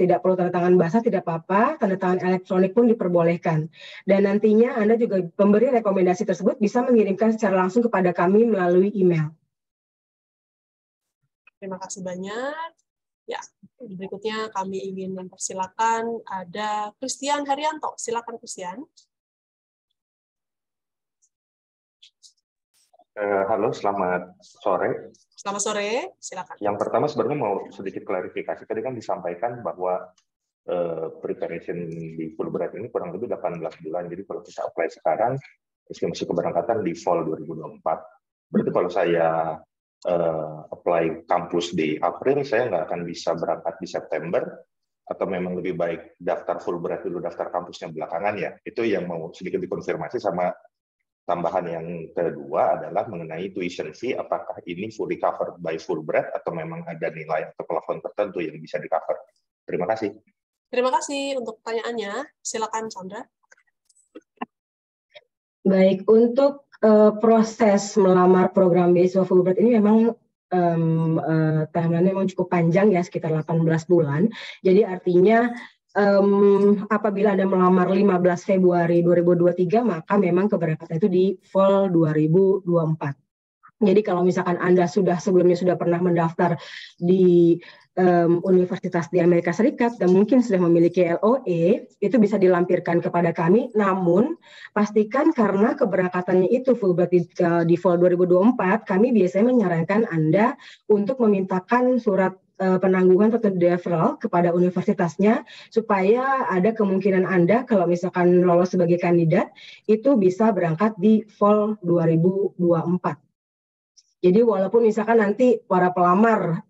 tidak perlu tanda tangan basah, tidak apa-apa, tanda tangan elektronik pun diperbolehkan. Dan nantinya Anda juga pemberi rekomendasi tersebut bisa mengirimkan secara langsung kepada kami melalui email. Terima kasih banyak. Ya, berikutnya kami ingin mempersilakan ada Christian Haryanto. Silakan Christian. Halo, selamat sore. Selamat sore, silakan. Yang pertama sebenarnya mau sedikit klarifikasi. Tadi kan disampaikan bahwa preparation di Fulbright ini kurang lebih 18 bulan. Jadi kalau kita apply sekarang, estimasi keberangkatan di fall 2024. Berarti kalau saya apply kampus di April, saya nggak akan bisa berangkat di September, atau memang lebih baik daftar Fulbright dulu, daftar kampusnya belakangan ya? Itu yang mau sedikit dikonfirmasi. Sama tambahan yang kedua adalah mengenai tuition fee, apakah ini fully covered by Fulbright atau memang ada nilai atau plafon tertentu yang bisa di-cover? Terima kasih. Terima kasih untuk pertanyaannya. Silakan Sandra. Baik, untuk proses melamar program beasiswa Fulbright ini memang timeline-nya memang cukup panjang ya, sekitar 18 bulan. Jadi artinya apabila Anda melamar 15 Februari 2023, maka memang keberangkatan itu di fall 2024. Jadi kalau misalkan Anda sebelumnya sudah pernah mendaftar di universitas di Amerika Serikat dan mungkin sudah memiliki LOE, itu bisa dilampirkan kepada kami. Namun pastikan karena keberangkatannya itu Fulbright di fall 2024, kami biasanya menyarankan Anda untuk memintakan surat penangguhan atau deferral kepada universitasnya supaya ada kemungkinan Anda kalau misalkan lolos sebagai kandidat itu bisa berangkat di fall 2024. Jadi walaupun misalkan nanti para pelamar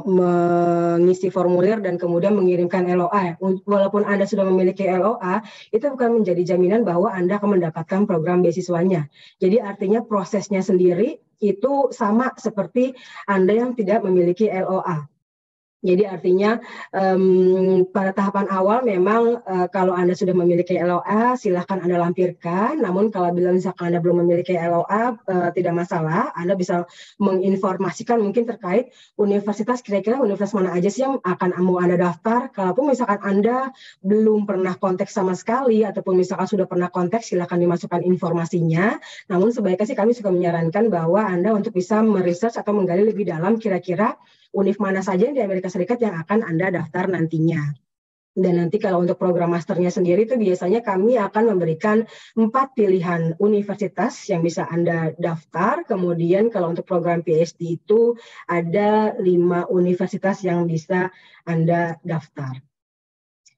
mengisi formulir dan kemudian mengirimkan LOA, walaupun Anda sudah memiliki LOA, itu bukan menjadi jaminan bahwa Anda akan mendapatkan program beasiswanya. Jadi artinya prosesnya sendiri itu sama seperti Anda yang tidak memiliki LOA. Jadi artinya pada tahapan awal memang kalau Anda sudah memiliki LOA silahkan Anda lampirkan, namun kalau misalkan Anda belum memiliki LOA tidak masalah, Anda bisa menginformasikan mungkin terkait universitas, kira-kira universitas mana aja sih yang akan mau Anda daftar. Kalaupun misalkan Anda belum pernah kontak sama sekali ataupun misalkan sudah pernah kontak, silahkan dimasukkan informasinya. Namun sebaiknya sih kami suka menyarankan bahwa Anda untuk bisa meresearch atau menggali lebih dalam kira-kira univ mana saja di Amerika Serikat yang akan Anda daftar nantinya. Dan nanti kalau untuk program masternya sendiri itu biasanya kami akan memberikan 4 pilihan universitas yang bisa Anda daftar. Kemudian kalau untuk program PhD itu ada 5 universitas yang bisa Anda daftar.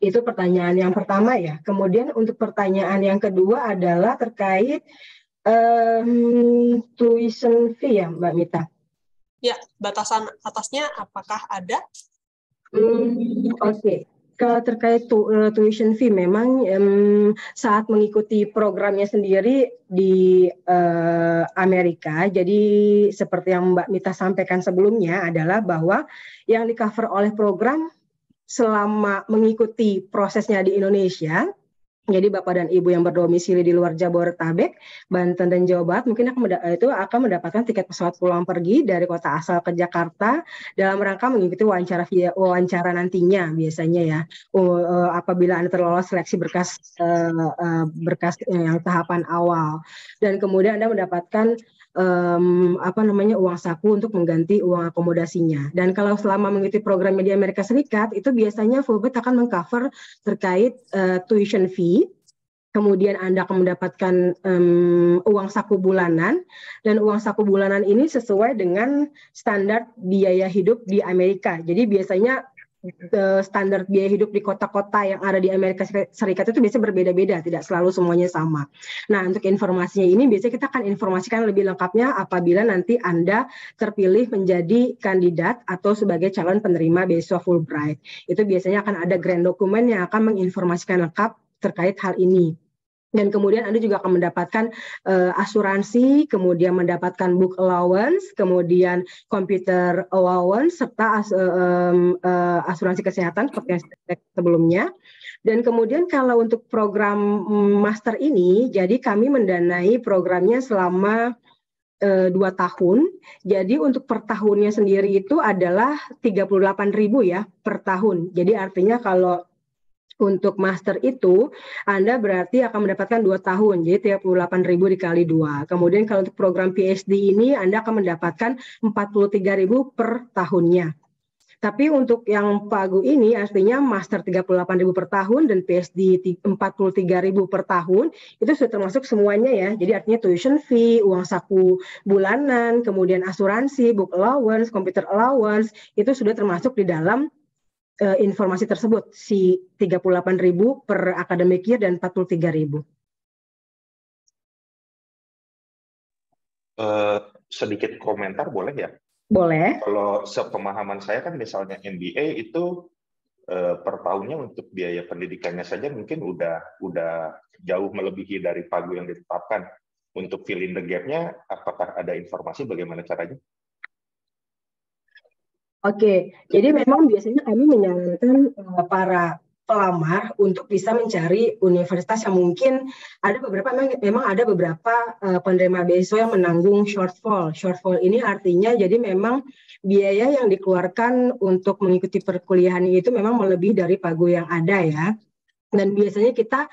Itu pertanyaan yang pertama ya. Kemudian untuk pertanyaan yang kedua adalah terkait tuition fee ya Mbak Mita. Ya, batasan atasnya apakah ada? Oke. Kalau terkait tuition fee, memang saat mengikuti programnya sendiri di Amerika, jadi seperti yang Mbak Mita sampaikan sebelumnya adalah bahwa yang di-cover oleh program selama mengikuti prosesnya di Indonesia, jadi Bapak dan Ibu yang berdomisili di luar Jabodetabek, Banten dan Jawa Barat mungkin akan mendapatkan tiket pesawat pulang pergi dari kota asal ke Jakarta dalam rangka mengikuti wawancara nantinya biasanya ya. Apabila Anda terlolos seleksi berkas yang tahapan awal, dan kemudian Anda mendapatkan uang saku untuk mengganti uang akomodasinya. Dan kalau selama mengikuti programnya di Amerika Serikat, itu biasanya Fulbright akan mengcover terkait tuition fee. Kemudian Anda akan mendapatkan uang saku bulanan, dan uang saku bulanan ini sesuai dengan standar biaya hidup di Amerika. Jadi biasanya standar biaya hidup di kota-kota yang ada di Amerika Serikat itu biasanya berbeda-beda, tidak selalu semuanya sama. Nah, untuk informasinya ini biasanya kita akan informasikan lebih lengkapnya apabila nanti Anda terpilih menjadi kandidat atau sebagai calon penerima beasiswa Fulbright. Itu biasanya akan ada grant dokumen yang akan menginformasikan lengkap terkait hal ini. Dan kemudian Anda juga akan mendapatkan asuransi, kemudian mendapatkan book allowance, kemudian computer allowance, serta asuransi kesehatan seperti yang sebelumnya. Dan kemudian kalau untuk program master ini, jadi kami mendanai programnya selama 2 tahun. Jadi untuk per tahunnya sendiri itu adalah 38.000 ya per tahun. Jadi artinya kalau untuk master itu, Anda berarti akan mendapatkan 2 tahun, jadi 38.000 dikali 2. Kemudian kalau untuk program PhD ini, Anda akan mendapatkan 43.000 per tahunnya. Tapi untuk yang PAGU ini, artinya master 38.000 per tahun dan PhD 43.000 per tahun, itu sudah termasuk semuanya ya. Jadi artinya tuition fee, uang saku bulanan, kemudian asuransi, book allowance, computer allowance, itu sudah termasuk di dalam informasi tersebut, si 38.000 per academic year dan 43.000. Sedikit komentar boleh ya? Boleh. Kalau sepemahaman saya kan misalnya MBA itu per tahunnya untuk biaya pendidikannya saja mungkin udah jauh melebihi dari pagu yang ditetapkan. Untuk fill in the gap-nya, apakah ada informasi bagaimana caranya? Oke, jadi memang biasanya kami menyarankan para pelamar untuk bisa mencari universitas yang mungkin ada beberapa memang ada beberapa penerima beasiswa yang menanggung shortfall. Shortfall ini artinya jadi memang biaya yang dikeluarkan untuk mengikuti perkuliahan itu memang melebihi dari pagu yang ada ya. Dan biasanya kita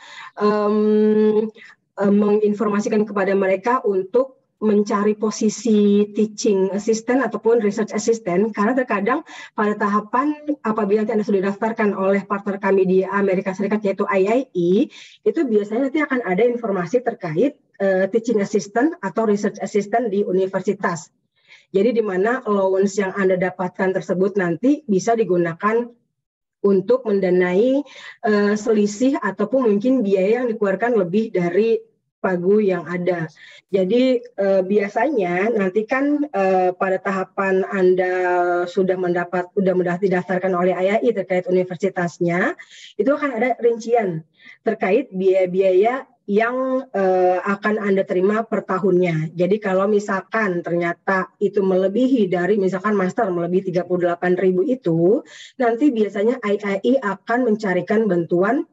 menginformasikan kepada mereka untuk mencari posisi teaching assistant ataupun research assistant, karena terkadang pada tahapan apabila Anda sudah didaftarkan oleh partner kami di Amerika Serikat yaitu IIE, itu biasanya nanti akan ada informasi terkait teaching assistant atau research assistant di universitas. Jadi di mana allowance yang Anda dapatkan tersebut nanti bisa digunakan untuk mendanai selisih ataupun mungkin biaya yang dikeluarkan lebih dari pagu yang ada. Jadi biasanya nanti kan pada tahapan Anda sudah didaftarkan oleh IAI terkait universitasnya, itu akan ada rincian terkait biaya-biaya yang akan Anda terima per tahunnya. Jadi kalau misalkan ternyata itu melebihi dari misalkan master melebihi 38.000 itu, nanti biasanya IAI akan mencarikan bantuan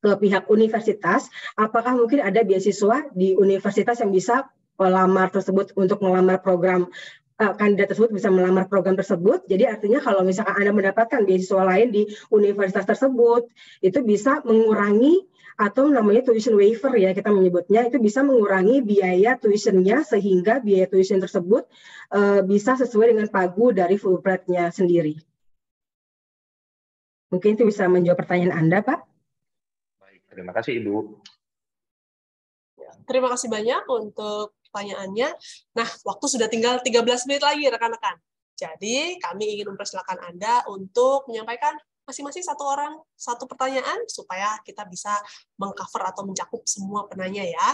ke pihak universitas, apakah mungkin ada beasiswa di universitas yang bisa melamar tersebut untuk melamar program kandidat tersebut bisa melamar program tersebut. Jadi artinya kalau misalkan Anda mendapatkan beasiswa lain di universitas tersebut, itu bisa mengurangi atau namanya tuition waiver ya kita menyebutnya, itu bisa mengurangi biaya tuitionnya sehingga biaya tuition tersebut bisa sesuai dengan pagu dari Fulbright-nya sendiri. Mungkin itu bisa menjawab pertanyaan Anda, Pak. Terima kasih, Ibu. Terima kasih banyak untuk pertanyaannya. Nah, waktu sudah tinggal 13 menit lagi, rekan-rekan. Jadi, kami ingin mempersilakan Anda untuk menyampaikan masing-masing satu orang satu pertanyaan supaya kita bisa mengcover atau mencakup semua penanya ya.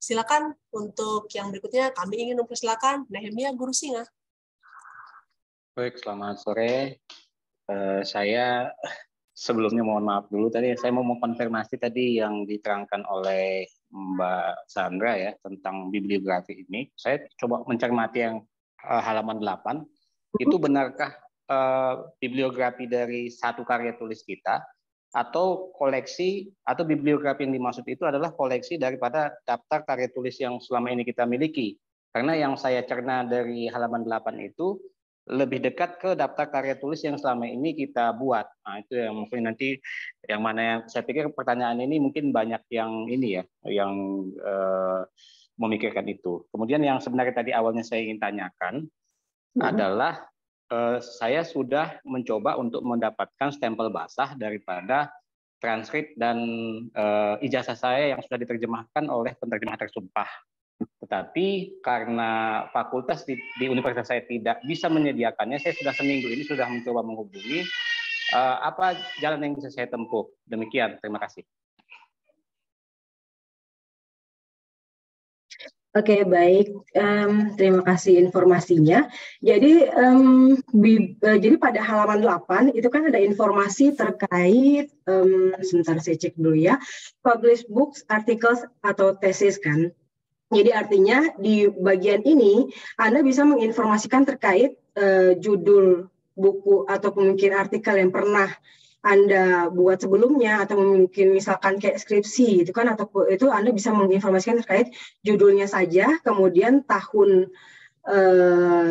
Silakan untuk yang berikutnya kami ingin mempersilakan Nehemia Guru Singa. Baik, selamat sore. Saya sebelumnya mohon maaf dulu tadi saya mau konfirmasi tadi yang diterangkan oleh Mbak Sandra ya tentang bibliografi ini. Saya coba mencermati yang halaman 8. Itu benarkah bibliografi dari satu karya tulis kita atau koleksi atau bibliografi yang dimaksud itu adalah koleksi daripada daftar karya tulis yang selama ini kita miliki? Karena yang saya cerna dari halaman 8 itu lebih dekat ke daftar karya tulis yang selama ini kita buat. Nah, itu yang mungkin nanti yang mana yang saya pikir pertanyaan ini mungkin banyak yang ini ya, yang memikirkan itu. Kemudian yang sebenarnya tadi awalnya saya ingin tanyakan adalah saya sudah mencoba untuk mendapatkan stempel basah daripada transkrip dan ijazah saya yang sudah diterjemahkan oleh penerjemah tersumpah. Tetapi karena fakultas di universitas saya tidak bisa menyediakannya, saya sudah seminggu ini sudah mencoba menghubungi. Apa jalan yang bisa saya tempuh? Demikian, terima kasih. Oke, baik. Terima kasih informasinya. Jadi, jadi pada halaman 8 itu kan ada informasi terkait, sebentar saya cek dulu ya, published books, articles, atau tesis kan. Jadi artinya di bagian ini Anda bisa menginformasikan terkait judul buku atau mungkin artikel yang pernah Anda buat sebelumnya, atau mungkin misalkan kayak skripsi itu kan, atau itu Anda bisa menginformasikan terkait judulnya saja, kemudian tahun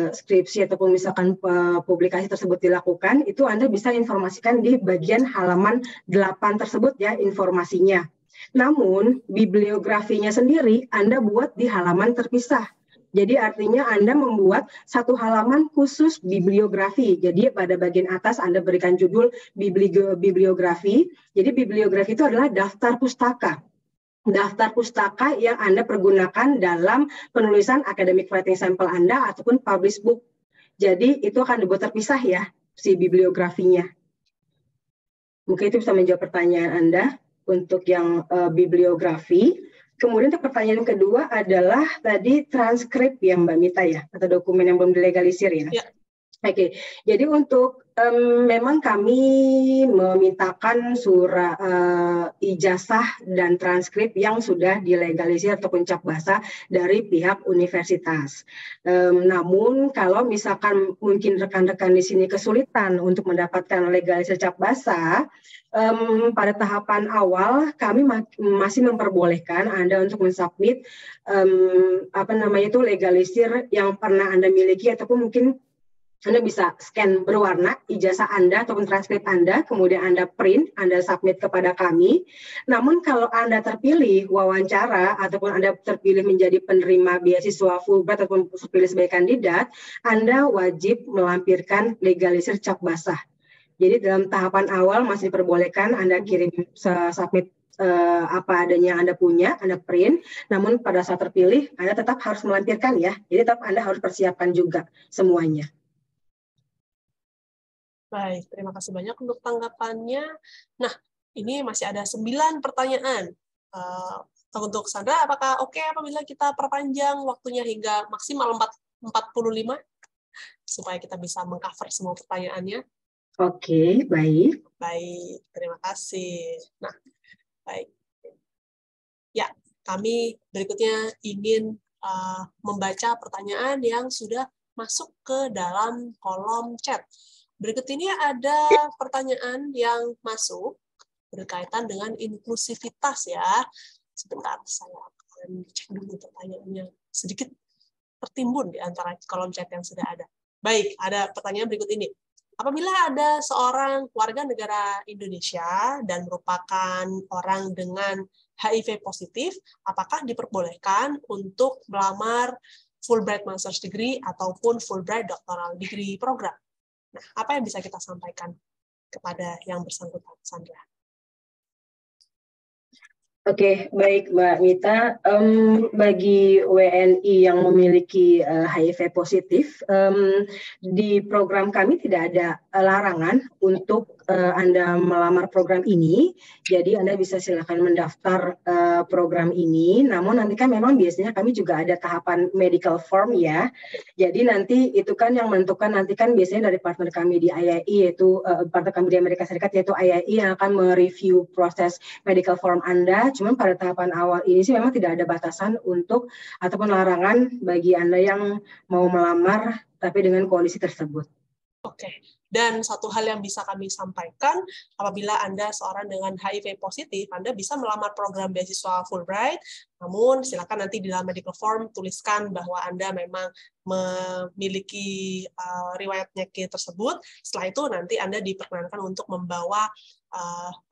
skripsi ataupun misalkan publikasi tersebut dilakukan, itu Anda bisa informasikan di bagian halaman 8 tersebut ya informasinya. Namun bibliografinya sendiri Anda buat di halaman terpisah. Jadi artinya Anda membuat satu halaman khusus bibliografi. Jadi pada bagian atas Anda berikan judul bibliografi. Jadi bibliografi itu adalah daftar pustaka. Daftar pustaka yang Anda pergunakan dalam penulisan academic writing sample Anda ataupun published book. Jadi itu akan dibuat terpisah ya, si bibliografinya. Mungkin itu bisa menjawab pertanyaan Anda untuk yang bibliografi. Kemudian untuk pertanyaan kedua adalah tadi transkrip ya Mbak Mita ya, atau dokumen yang belum dilegalisir ya. Oke, jadi untuk memang kami memintakan surat ijazah dan transkrip yang sudah dilegalisir ataupun cap basah dari pihak universitas. Namun kalau misalkan mungkin rekan-rekan di sini kesulitan untuk mendapatkan legalisir cap basah, pada tahapan awal kami masih memperbolehkan Anda untuk mensubmit legalisir yang pernah Anda miliki, ataupun mungkin Anda bisa scan berwarna ijazah Anda ataupun transkrip Anda, kemudian Anda print, Anda submit kepada kami. Namun kalau Anda terpilih wawancara ataupun Anda terpilih menjadi penerima beasiswa Fulbright ataupun terpilih sebagai kandidat, Anda wajib melampirkan legalisir cap basah. Jadi dalam tahapan awal masih diperbolehkan Anda kirim submit apa adanya Anda punya, Anda print, namun pada saat terpilih Anda tetap harus melampirkan ya. Jadi tetap Anda harus persiapkan juga semuanya. Baik, terima kasih banyak untuk tanggapannya. Nah, ini masih ada 9 pertanyaan. Untuk Sandra, apakah oke apabila kita perpanjang waktunya hingga maksimal 45 supaya kita bisa mengcover semua pertanyaannya? Oke, baik. Baik, terima kasih. Nah, baik. Ya, kami berikutnya ingin membaca pertanyaan yang sudah masuk ke dalam kolom chat. Berikut ini ada pertanyaan yang masuk berkaitan dengan inklusivitas ya. Sebentar, saya akan cek dulu pertanyaannya. Sedikit tertimbun di antara kolom chat yang sudah ada. Baik, ada pertanyaan berikut ini. Apabila ada seorang warga negara Indonesia dan merupakan orang dengan HIV positif, apakah diperbolehkan untuk melamar Fulbright Master's Degree ataupun Fulbright Doctoral Degree program? Nah, apa yang bisa kita sampaikan kepada yang bersangkutan, Sandra? Oke, baik Mbak Mita. Bagi WNI yang memiliki HIV positif, di program kami tidak ada larangan untuk Anda melamar program ini. Jadi Anda bisa silakan mendaftar program ini. Namun nanti kan memang biasanya kami juga ada tahapan medical form ya. Jadi nanti itu kan yang menentukan nanti kan biasanya dari partner kami di IAI, yaitu partner kami di Amerika Serikat, yaitu IAI yang akan mereview proses medical form Anda. Cuman pada tahapan awal ini sih memang tidak ada batasan untuk ataupun larangan bagi Anda yang mau melamar tapi dengan kondisi tersebut. Oke, dan satu hal yang bisa kami sampaikan, apabila Anda seorang dengan HIV positif, Anda bisa melamar program beasiswa Fulbright, namun silakan nanti di dalam medical form tuliskan bahwa Anda memang memiliki riwayat penyakit tersebut. Setelah itu nanti Anda diperkenankan untuk membawa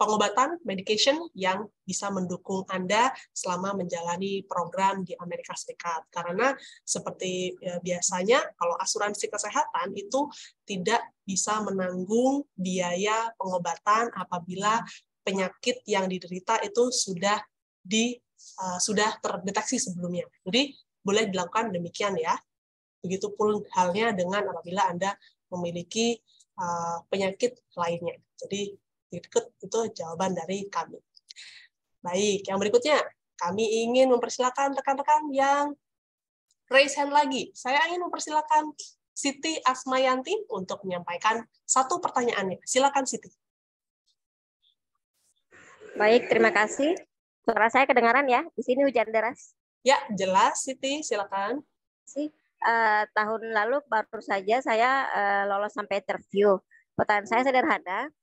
pengobatan, medication yang bisa mendukung Anda selama menjalani program di Amerika Serikat. Karena seperti biasanya, kalau asuransi kesehatan itu tidak bisa menanggung biaya pengobatan apabila penyakit yang diderita itu sudah terdeteksi sebelumnya. Jadi boleh dilakukan demikian ya. Begitupun halnya dengan apabila Anda memiliki penyakit lainnya. Jadi itu jawaban dari kami. Baik, yang berikutnya kami ingin mempersilakan rekan-rekan yang raise hand lagi. Saya ingin mempersilakan Siti Asmayanti untuk menyampaikan satu pertanyaannya. Silakan Siti. Baik, terima kasih. Suara saya kedengaran ya? Di sini hujan deras. Ya, jelas Siti, silakan. Tahun lalu baru saja saya lolos sampai interview. Pertanyaan saya sederhana.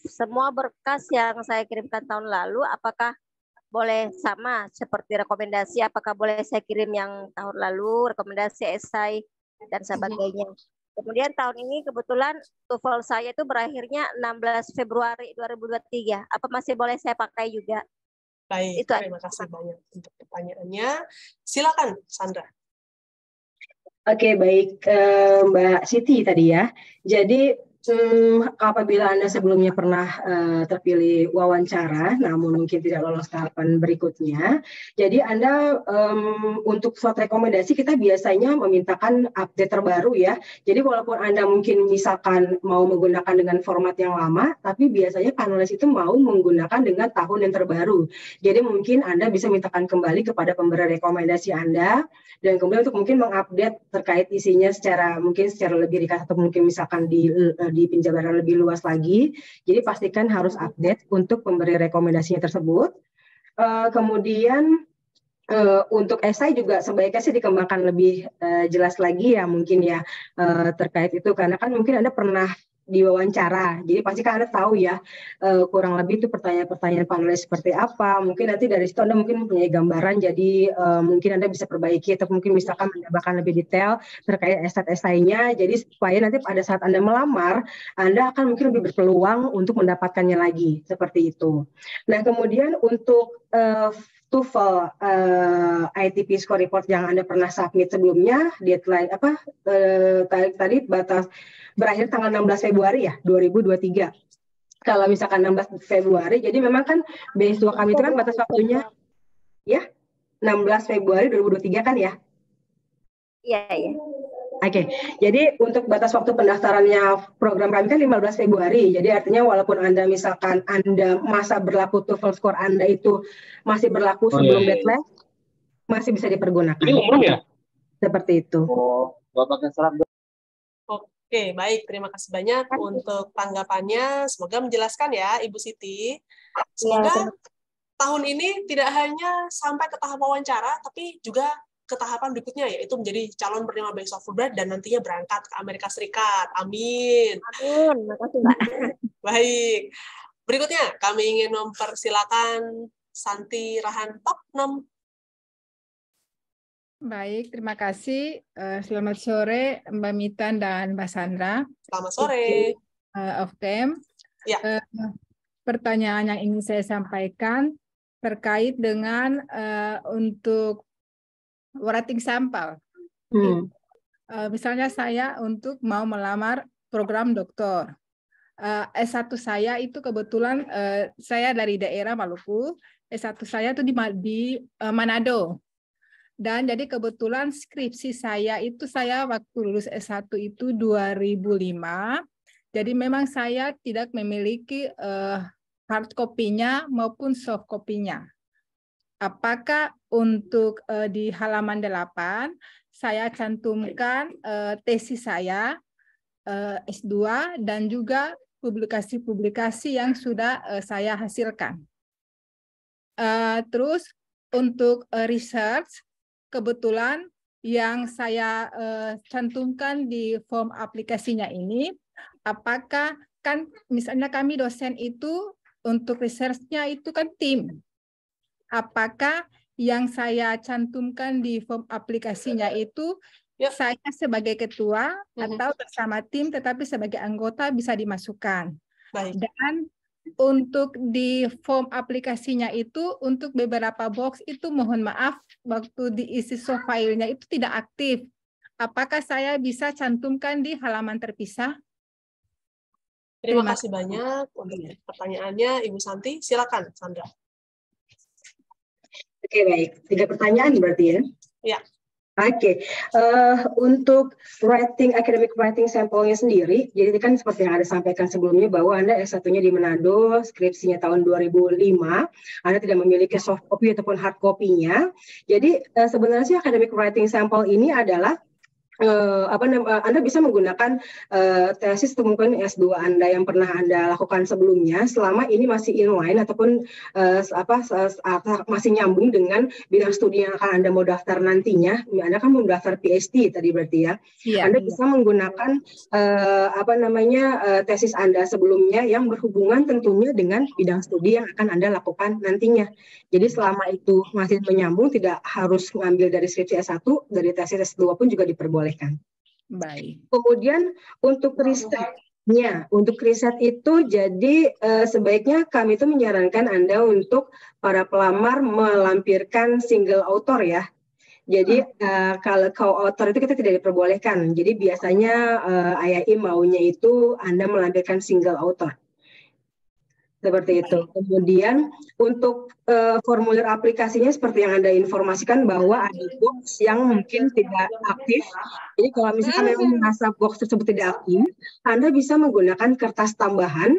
Semua berkas yang saya kirimkan tahun lalu, apakah boleh sama seperti rekomendasi? Apakah boleh saya kirim yang tahun lalu, rekomendasi, esai, dan sebagainya? Kemudian tahun ini kebetulan TOEFL saya itu berakhirnya 16 Februari 2023. Apa masih boleh saya pakai juga? Baik, terima kasih banyak untuk pertanyaannya. Silakan, Sandra. Oke, baik Mbak Siti tadi ya. Jadi apabila Anda sebelumnya pernah terpilih wawancara, namun mungkin tidak lolos tahapan berikutnya, jadi Anda untuk suatu rekomendasi kita biasanya memintakan update terbaru ya. Jadi walaupun Anda mungkin misalkan mau menggunakan dengan format yang lama, tapi biasanya panelis itu mau menggunakan dengan tahun yang terbaru. Jadi mungkin Anda bisa mintakan kembali kepada pemberi rekomendasi Anda, dan kemudian untuk mungkin mengupdate terkait isinya secara lebih ringkas atau mungkin misalkan di penjabaran lebih luas lagi. Jadi pastikan harus update untuk pemberi rekomendasinya tersebut. Kemudian untuk esai juga sebaiknya sih dikembangkan lebih jelas lagi ya mungkin ya terkait itu, karena kan mungkin Anda pernah diwawancara, jadi pasti kan Anda tahu ya kurang lebih itu pertanyaan-pertanyaan panelis seperti apa. Mungkin nanti dari situ Anda mungkin punya gambaran, jadi mungkin Anda bisa perbaiki atau mungkin misalkan menambahkan lebih detail terkait esainya, jadi supaya nanti pada saat Anda melamar, Anda akan mungkin lebih berpeluang untuk mendapatkannya lagi, seperti itu. Nah kemudian untuk TOEFL ITP score report yang Anda pernah submit sebelumnya, deadline tadi batas berakhir tanggal 16 Februari ya 2023. Kalau misalkan 16 Februari, jadi memang kan BS2 kami itu kan batas waktunya ya 16 Februari 2023 kan ya? Iya. Oke, jadi untuk batas waktu pendaftarannya program kami kan 15 Februari. Jadi artinya walaupun Anda misalkan Anda masa berlaku TOEFL score Anda itu masih berlaku sebelum deadline, masih bisa dipergunakan. Ini umum ya? Seperti itu. Oke, baik. Terima kasih banyak untuk tanggapannya. Semoga menjelaskan ya, Ibu Siti. Semoga tahun ini tidak hanya sampai ke tahap wawancara, tapi juga ke tahapan berikutnya, yaitu menjadi calon penerima beasiswa Fulbright dan nantinya berangkat ke Amerika Serikat. Amin. Amin. Makasih, Mbak. Baik. Berikutnya, kami ingin mempersilakan Santi Rahantoknom. Baik, terima kasih. Selamat sore Mbak Mitan dan Mbak Sandra. Selamat sore. Of them. Ya. Pertanyaan yang ingin saya sampaikan terkait dengan untuk writing sampel. Misalnya saya untuk mau melamar program doktor. S1 saya itu kebetulan saya dari daerah Maluku. S1 saya itu di Manado. Dan jadi kebetulan skripsi saya itu saya waktu lulus S1 itu 2005. Jadi memang saya tidak memiliki hard copy-nya maupun soft copy-nya. Apakah untuk di halaman 8 saya cantumkan tesis saya S2 dan juga publikasi-publikasi yang sudah saya hasilkan. Terus untuk research, kebetulan yang saya cantumkan di form aplikasinya ini, apakah kan misalnya kami dosen itu untuk research-nya itu kan tim. Apakah yang saya cantumkan di form aplikasinya itu saya sebagai ketua atau bersama tim tetapi sebagai anggota bisa dimasukkan. Baik. Dan untuk di form aplikasinya itu untuk beberapa box itu mohon maaf waktu diisi soft file-nya itu tidak aktif. Apakah saya bisa cantumkan di halaman terpisah? Terima kasih banyak untuk pertanyaannya Ibu Santi. Silakan Sandra. Oke, baik. 3 pertanyaan berarti ya? Ya. Oke, untuk academic writing sampelnya sendiri, jadi kan seperti yang Anda sampaikan sebelumnya bahwa Anda S1-nya di Manado, skripsinya tahun 2005, Anda tidak memiliki soft copy ataupun hard copy-nya. Jadi sebenarnya sih academic writing sample ini adalah Anda bisa menggunakan tesis atau mungkin S2 Anda yang pernah Anda lakukan sebelumnya selama ini masih inline ataupun masih nyambung dengan bidang studi yang akan Anda mau daftar nantinya. Anda kan mau daftar PhD tadi berarti ya. Anda bisa menggunakan tesis Anda sebelumnya yang berhubungan tentunya dengan bidang studi yang akan Anda lakukan nantinya. Jadi selama itu masih menyambung, tidak harus mengambil dari skripsi S1, dari tesis S2 pun juga diperbolehkan. Baik. Kemudian untuk riset itu jadi sebaiknya kami itu menyarankan Anda untuk para pelamar melampirkan single author ya. Jadi kalau co-author itu kita tidak diperbolehkan. Jadi biasanya IAI maunya itu Anda melampirkan single author. Seperti itu. Kemudian untuk formulir aplikasinya seperti yang Anda informasikan bahwa ada box yang mungkin tidak aktif. Jadi kalau misalkan memang merasa box tersebut tidak aktif, Anda bisa menggunakan kertas tambahan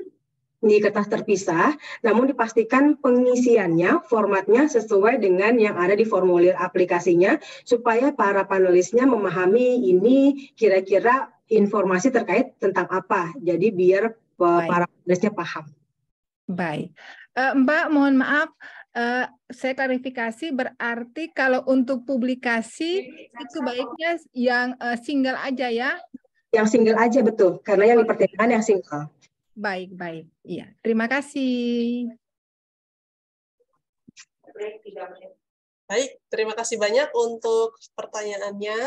di kertas terpisah, namun dipastikan pengisiannya, formatnya sesuai dengan yang ada di formulir aplikasinya, supaya para panelisnya memahami ini kira-kira informasi terkait tentang apa. Jadi biar para panelisnya paham. Baik, Mbak, mohon maaf, saya klarifikasi, berarti kalau untuk publikasi itu baiknya yang single aja ya? Yang single aja, betul, karena yang dipertimbangkan yang single. Baik, iya. Terima kasih. Baik, terima kasih banyak untuk pertanyaannya.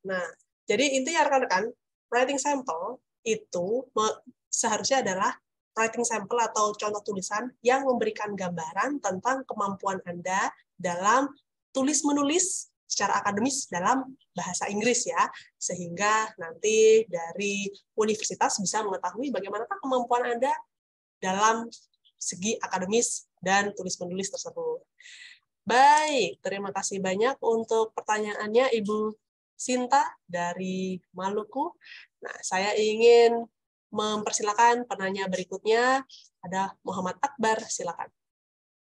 Nah, jadi intinya rekan-rekan, writing sample itu seharusnya adalah writing sample atau contoh tulisan yang memberikan gambaran tentang kemampuan Anda dalam tulis-menulis secara akademis dalam bahasa Inggris ya, sehingga nanti dari universitas bisa mengetahui bagaimanakah kemampuan Anda dalam segi akademis dan tulis-menulis tersebut. Baik, terima kasih banyak untuk pertanyaannya Ibu Sinta dari Maluku. Nah, saya ingin mempersilakan penanya berikutnya, ada Muhammad Akbar, silakan.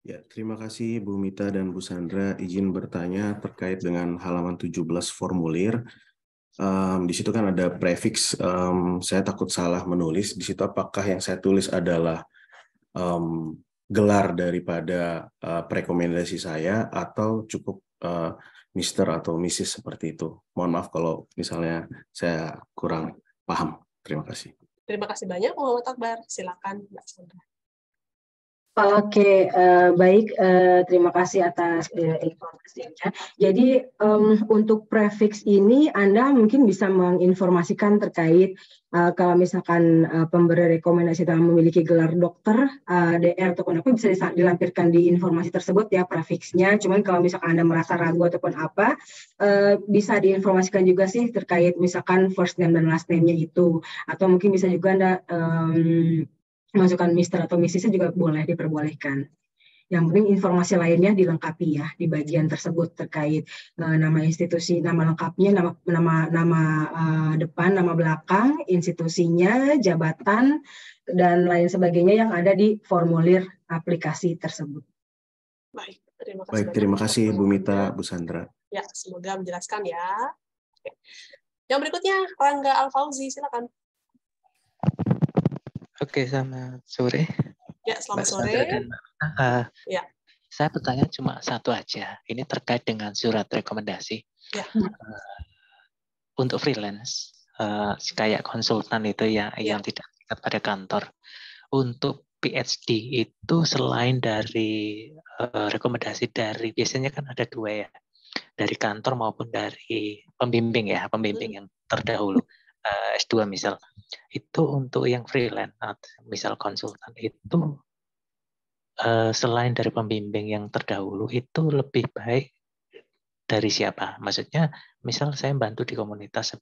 Ya, terima kasih Bu Mita dan Bu Sandra. Izin bertanya terkait dengan halaman 17 formulir. Di situ kan ada prefix, saya takut salah menulis. Di situ apakah yang saya tulis adalah gelar daripada rekomendasi saya atau cukup Mr. atau Mrs. seperti itu. Mohon maaf kalau misalnya saya kurang paham. Terima kasih. Terima kasih banyak Muhammad Akbar. Silakan Mbak Sandra. Oke, baik. Terima kasih atas informasinya. Jadi untuk prefix ini Anda mungkin bisa menginformasikan terkait kalau misalkan pemberi rekomendasi dalam memiliki gelar dokter, DR ataupun apa bisa dilampirkan di informasi tersebut ya prefixnya. Cuman kalau misalkan Anda merasa ragu ataupun apa, bisa diinformasikan juga sih terkait misalkan first name dan last name-nya itu. Atau mungkin bisa juga Anda masukkan Mr. atau Mrs. juga boleh diperbolehkan. Yang penting informasi lainnya dilengkapi ya di bagian tersebut terkait nama institusi, nama lengkapnya, nama depan, nama belakang, institusinya, jabatan dan lain sebagainya yang ada di formulir aplikasi tersebut. Baik, terima kasih. Terima kasih Bu Mita, Bu Sandra. Ya, semoga menjelaskan ya. Oke. Yang berikutnya Rangga Alfauzi, silakan. Oke, selamat sore. Ya, selamat sore. Ya. Saya bertanya cuma satu aja. Ini terkait dengan surat rekomendasi. Ya. Untuk freelance, kayak konsultan itu yang tidak terikat pada kantor. Untuk PhD itu selain dari rekomendasi dari, biasanya kan ada dua ya. Dari kantor maupun dari pembimbing ya, pembimbing yang terdahulu. S2 misal, itu untuk yang freelance, misal konsultan itu selain dari pembimbing yang terdahulu itu lebih baik dari siapa? Maksudnya, misal saya bantu di komunitas,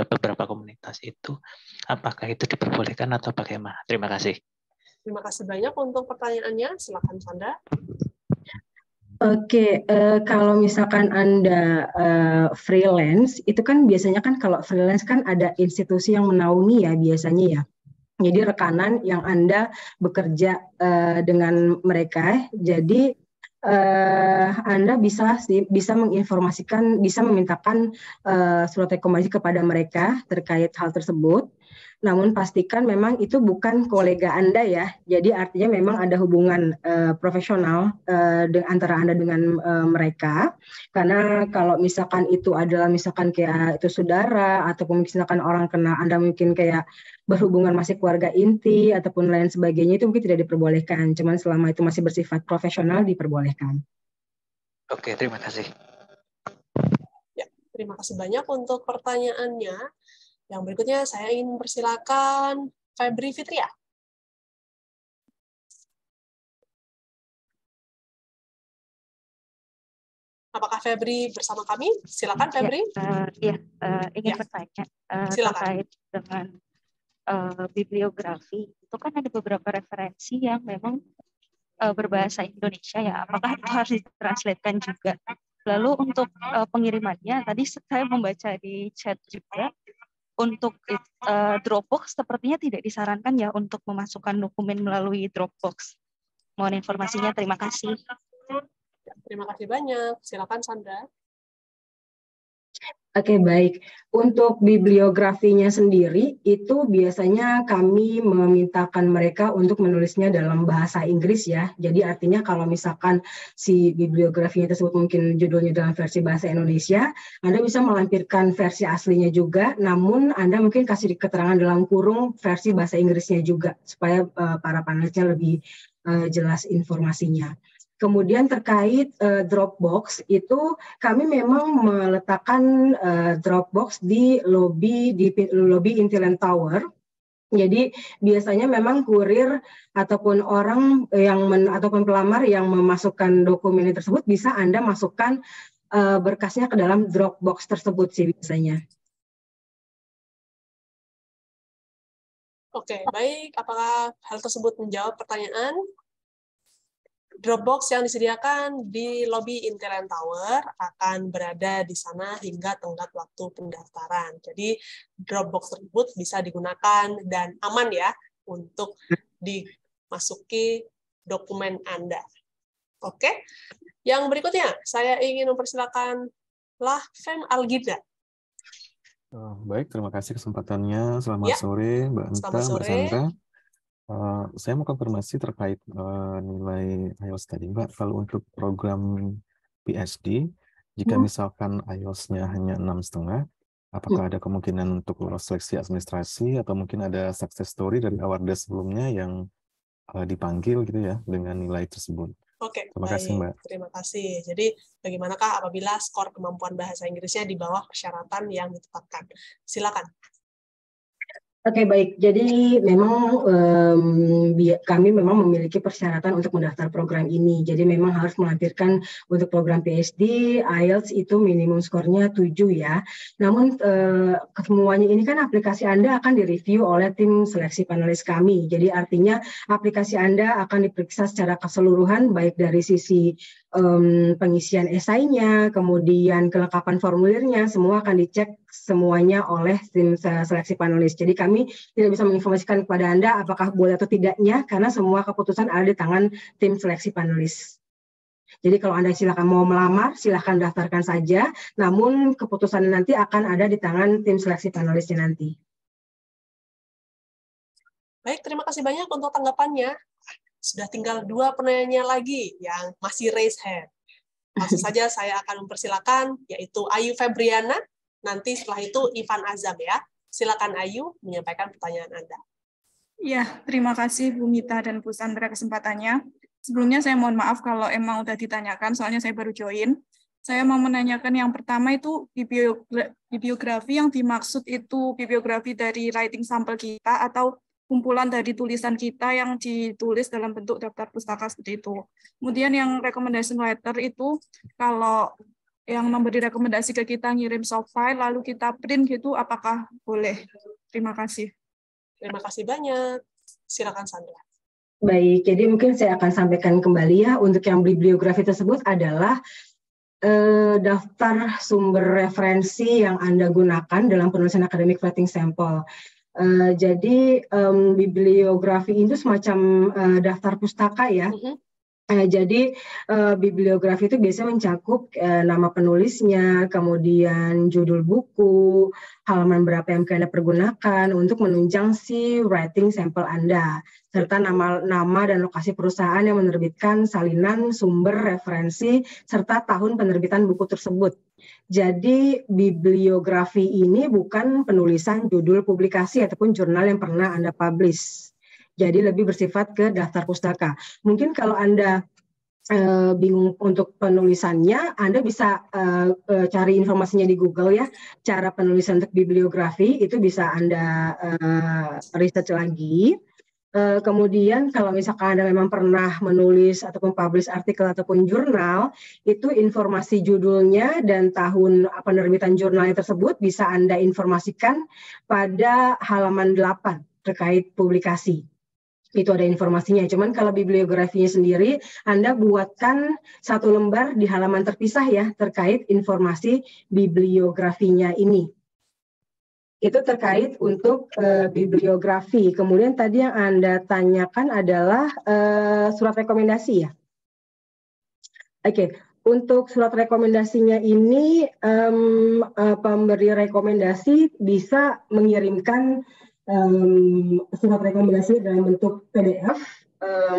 beberapa komunitas itu, apakah itu diperbolehkan atau bagaimana? Terima kasih. Terima kasih banyak untuk pertanyaannya. Silakan Sandra. Oke, kalau misalkan Anda freelance, itu kan biasanya kan kalau freelance kan ada institusi yang menaungi ya biasanya ya. Jadi rekanan yang Anda bekerja dengan mereka, jadi Anda bisa menginformasikan, bisa memintakan surat rekomendasi kepada mereka terkait hal tersebut. Namun pastikan memang itu bukan kolega Anda ya. Jadi artinya memang ada hubungan profesional antara Anda dengan mereka. Karena kalau misalkan itu adalah misalkan kayak itu saudara ataupun misalkan orang kenal Anda mungkin kayak berhubungan masih keluarga inti ataupun lain sebagainya itu mungkin tidak diperbolehkan. Cuman selama itu masih bersifat profesional diperbolehkan. Oke, terima kasih. Ya, terima kasih banyak untuk pertanyaannya. Yang berikutnya saya ingin mempersilakan Febri Fitria. Apakah Febri bersama kami? Silakan Febri. Ingin bertanya terkait dengan bibliografi. Itu kan ada beberapa referensi yang memang berbahasa Indonesia ya. Apakah itu harus ditranslatekan juga? Lalu untuk pengirimannya, tadi saya membaca di chat juga, untuk Dropbox sepertinya tidak disarankan ya untuk memasukkan dokumen melalui Dropbox. Mohon informasinya, terima kasih. Terima kasih banyak. Silakan Sandra. Oke, baik. Untuk bibliografinya sendiri, itu biasanya kami memintakan mereka untuk menulisnya dalam bahasa Inggris ya. Jadi artinya kalau misalkan si bibliografinya tersebut mungkin judulnya dalam versi bahasa Indonesia, Anda bisa melampirkan versi aslinya juga, namun Anda mungkin kasih keterangan dalam kurung versi bahasa Inggrisnya juga, supaya para panelisnya lebih jelas informasinya. Kemudian terkait Dropbox itu kami memang meletakkan Dropbox di lobi Intiland Tower. Jadi biasanya memang kurir ataupun orang ataupun pelamar yang memasukkan dokumen tersebut bisa Anda masukkan berkasnya ke dalam Dropbox tersebut sih biasanya. Oke, baik. Apakah hal tersebut menjawab pertanyaan? Dropbox yang disediakan di lobi Intiland Tower akan berada di sana hingga tenggat waktu pendaftaran. Jadi Dropbox tersebut bisa digunakan dan aman ya untuk dimasuki dokumen Anda. Oke, yang berikutnya saya ingin mempersilakan Fem Algida. Baik, terima kasih kesempatannya. Selamat sore Mbak Mita, Mbak Sandra. Saya mau konfirmasi terkait nilai IELTS tadi, Mbak. Kalau untuk program PhD, jika misalkan IELTS-nya hanya 6,5, apakah ada kemungkinan untuk lolos seleksi administrasi atau mungkin ada success story dari awardee sebelumnya yang dipanggil gitu ya dengan nilai tersebut? Oke, terima kasih, Mbak. Terima kasih. Jadi, bagaimanakah apabila skor kemampuan bahasa Inggrisnya di bawah persyaratan yang ditetapkan? Silakan. Oke, baik. Jadi memang kami memang memiliki persyaratan untuk mendaftar program ini. Jadi memang harus melampirkan untuk program PhD, IELTS itu minimum skornya 7 ya. Namun semuanya ini kan aplikasi Anda akan direview oleh tim seleksi panelis kami. Jadi artinya aplikasi Anda akan diperiksa secara keseluruhan baik dari sisi pengisian esainya, kemudian kelengkapan formulirnya, semua akan dicek semuanya oleh tim seleksi panelis. Jadi kami tidak bisa menginformasikan kepada Anda apakah boleh atau tidaknya, karena semua keputusan ada di tangan tim seleksi panelis. Jadi kalau Anda silakan mau melamar, silakan daftarkan saja, namun keputusan nanti akan ada di tangan tim seleksi panelisnya nanti. Baik, terima kasih banyak untuk tanggapannya. Sudah tinggal 2 penanya lagi yang masih raise hand. Langsung saja saya akan mempersilakan, yaitu Ayu Febriana, nanti setelah itu Ivan Azam ya. Silakan Ayu menyampaikan pertanyaan Anda. Ya, terima kasih Bu Mita dan Bu Sandra kesempatannya. Sebelumnya saya mohon maaf kalau emang udah ditanyakan, soalnya saya baru join. Saya mau menanyakan yang pertama itu bibliografi yang dimaksud itu bibliografi dari writing sampel kita atau kumpulan dari tulisan kita yang ditulis dalam bentuk daftar pustaka seperti itu. Kemudian yang recommendation letter itu kalau yang memberi rekomendasi ke kita ngirim soft file lalu kita print gitu, apakah boleh? Terima kasih. Terima kasih banyak. Silakan Sandra. Baik, jadi mungkin saya akan sampaikan kembali ya, untuk yang bibliografi tersebut adalah daftar sumber referensi yang Anda gunakan dalam penulisan academic writing sample. Jadi bibliografi itu semacam daftar pustaka ya. Jadi bibliografi itu biasanya mencakup nama penulisnya, kemudian judul buku, halaman berapa yang Anda pergunakan untuk menunjang si writing sample Anda, serta nama dan lokasi perusahaan yang menerbitkan salinan sumber referensi serta tahun penerbitan buku tersebut. Jadi bibliografi ini bukan penulisan judul publikasi ataupun jurnal yang pernah Anda publish. Jadi lebih bersifat ke daftar pustaka. Mungkin kalau Anda bingung untuk penulisannya, Anda bisa cari informasinya di Google ya. Cara penulisan untuk bibliografi itu bisa Anda research lagi. Kemudian kalau misalkan Anda memang pernah menulis ataupun publish artikel ataupun jurnal, itu informasi judulnya dan tahun penerbitan jurnalnya tersebut bisa Anda informasikan pada halaman 8 terkait publikasi. Itu ada informasinya. Cuman kalau bibliografinya sendiri, Anda buatkan satu lembar di halaman terpisah ya, terkait informasi bibliografinya ini. Itu terkait untuk bibliografi. Kemudian tadi yang Anda tanyakan adalah surat rekomendasi ya. Oke. Untuk surat rekomendasinya ini, pemberi rekomendasi bisa mengirimkan surat rekomendasi dalam bentuk PDF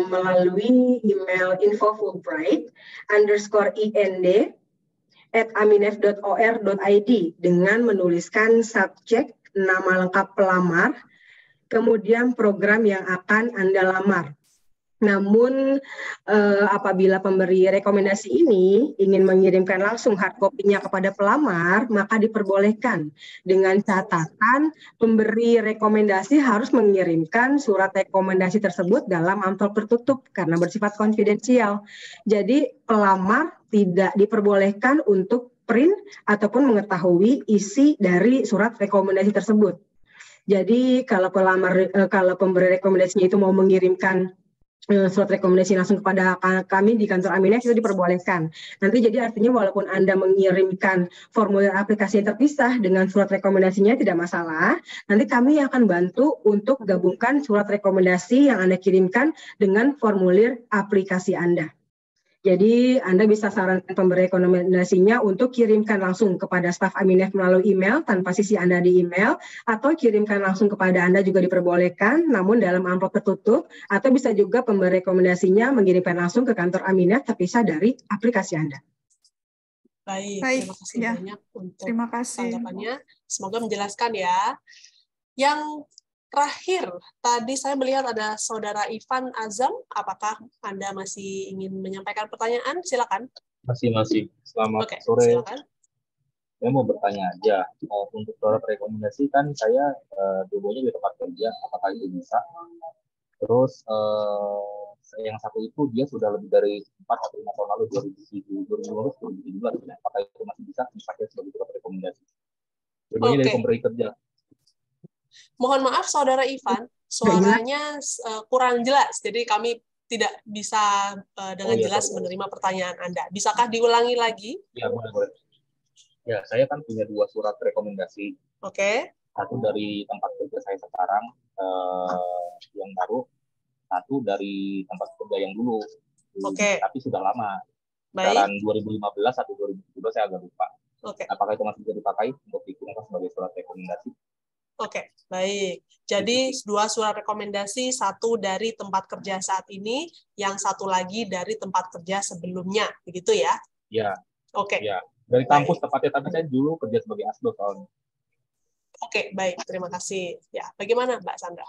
melalui email info_fulbright_ind@aminef.or.id dengan menuliskan subjek nama lengkap pelamar, kemudian program yang akan Anda lamar. Namun apabila pemberi rekomendasi ini ingin mengirimkan langsung hard copy-nya kepada pelamar, maka diperbolehkan dengan catatan pemberi rekomendasi harus mengirimkan surat rekomendasi tersebut dalam amplop tertutup karena bersifat konfidensial. Jadi pelamar tidak diperbolehkan untuk print ataupun mengetahui isi dari surat rekomendasi tersebut. Jadi kalau pemberi rekomendasinya itu mau mengirimkan surat rekomendasi langsung kepada kami di kantor Aminef itu diperbolehkan. Nanti jadi artinya walaupun Anda mengirimkan formulir aplikasi yang terpisah dengan surat rekomendasinya tidak masalah. Nanti kami akan bantu untuk gabungkan surat rekomendasi yang Anda kirimkan dengan formulir aplikasi Anda. Jadi Anda bisa sarankan pemberi rekomendasinya untuk kirimkan langsung kepada staf Aminef melalui email tanpa sisi Anda di email, atau kirimkan langsung kepada Anda juga diperbolehkan namun dalam amplop tertutup, atau bisa juga pemberi rekomendasinya mengirimkan langsung ke kantor Aminef terpisah dari aplikasi Anda. Baik, terima kasih banyak untuk tanggapannya. Semoga menjelaskan ya. Yang terakhir, tadi saya melihat ada Saudara Ivan Azam. Apakah Anda masih ingin menyampaikan pertanyaan? Silakan. Masih. Selamat sore. Silakan. Saya mau bertanya aja. Untuk surat rekomendasi kan saya dulunya di tempat kerja, apakah itu bisa? Terus yang satu itu dia sudah lebih dari 4 atau 5 tahun lalu, 2017, apakah itu masih bisa dipakai sebagai surat rekomendasi? Dulunya dari pemberi kerja. Mohon maaf Saudara Ivan, suaranya kurang jelas, jadi kami tidak bisa dengan jelas menerima pertanyaan Anda. Bisakah diulangi lagi? Ya, boleh. Ya, saya kan punya 2 surat rekomendasi. Oke. Satu dari tempat kerja saya sekarang yang baru, satu dari tempat kerja yang dulu. Oke. Tapi sudah lama. Baik. Sekarang 2015 atau 2017 saya agak lupa. Oke. Apakah itu masih bisa dipakai untuk digunakan sebagai surat rekomendasi? Oke, baik. Jadi 2 surat rekomendasi, 1 dari tempat kerja saat ini, yang 1 lagi dari tempat kerja sebelumnya, begitu ya? Ya. Oke. Ya, dari kampus tepatnya, tapi saya dulu kerja sebagai asdo soalnya. Oke, baik. Terima kasih. Ya, bagaimana Mbak Sandra?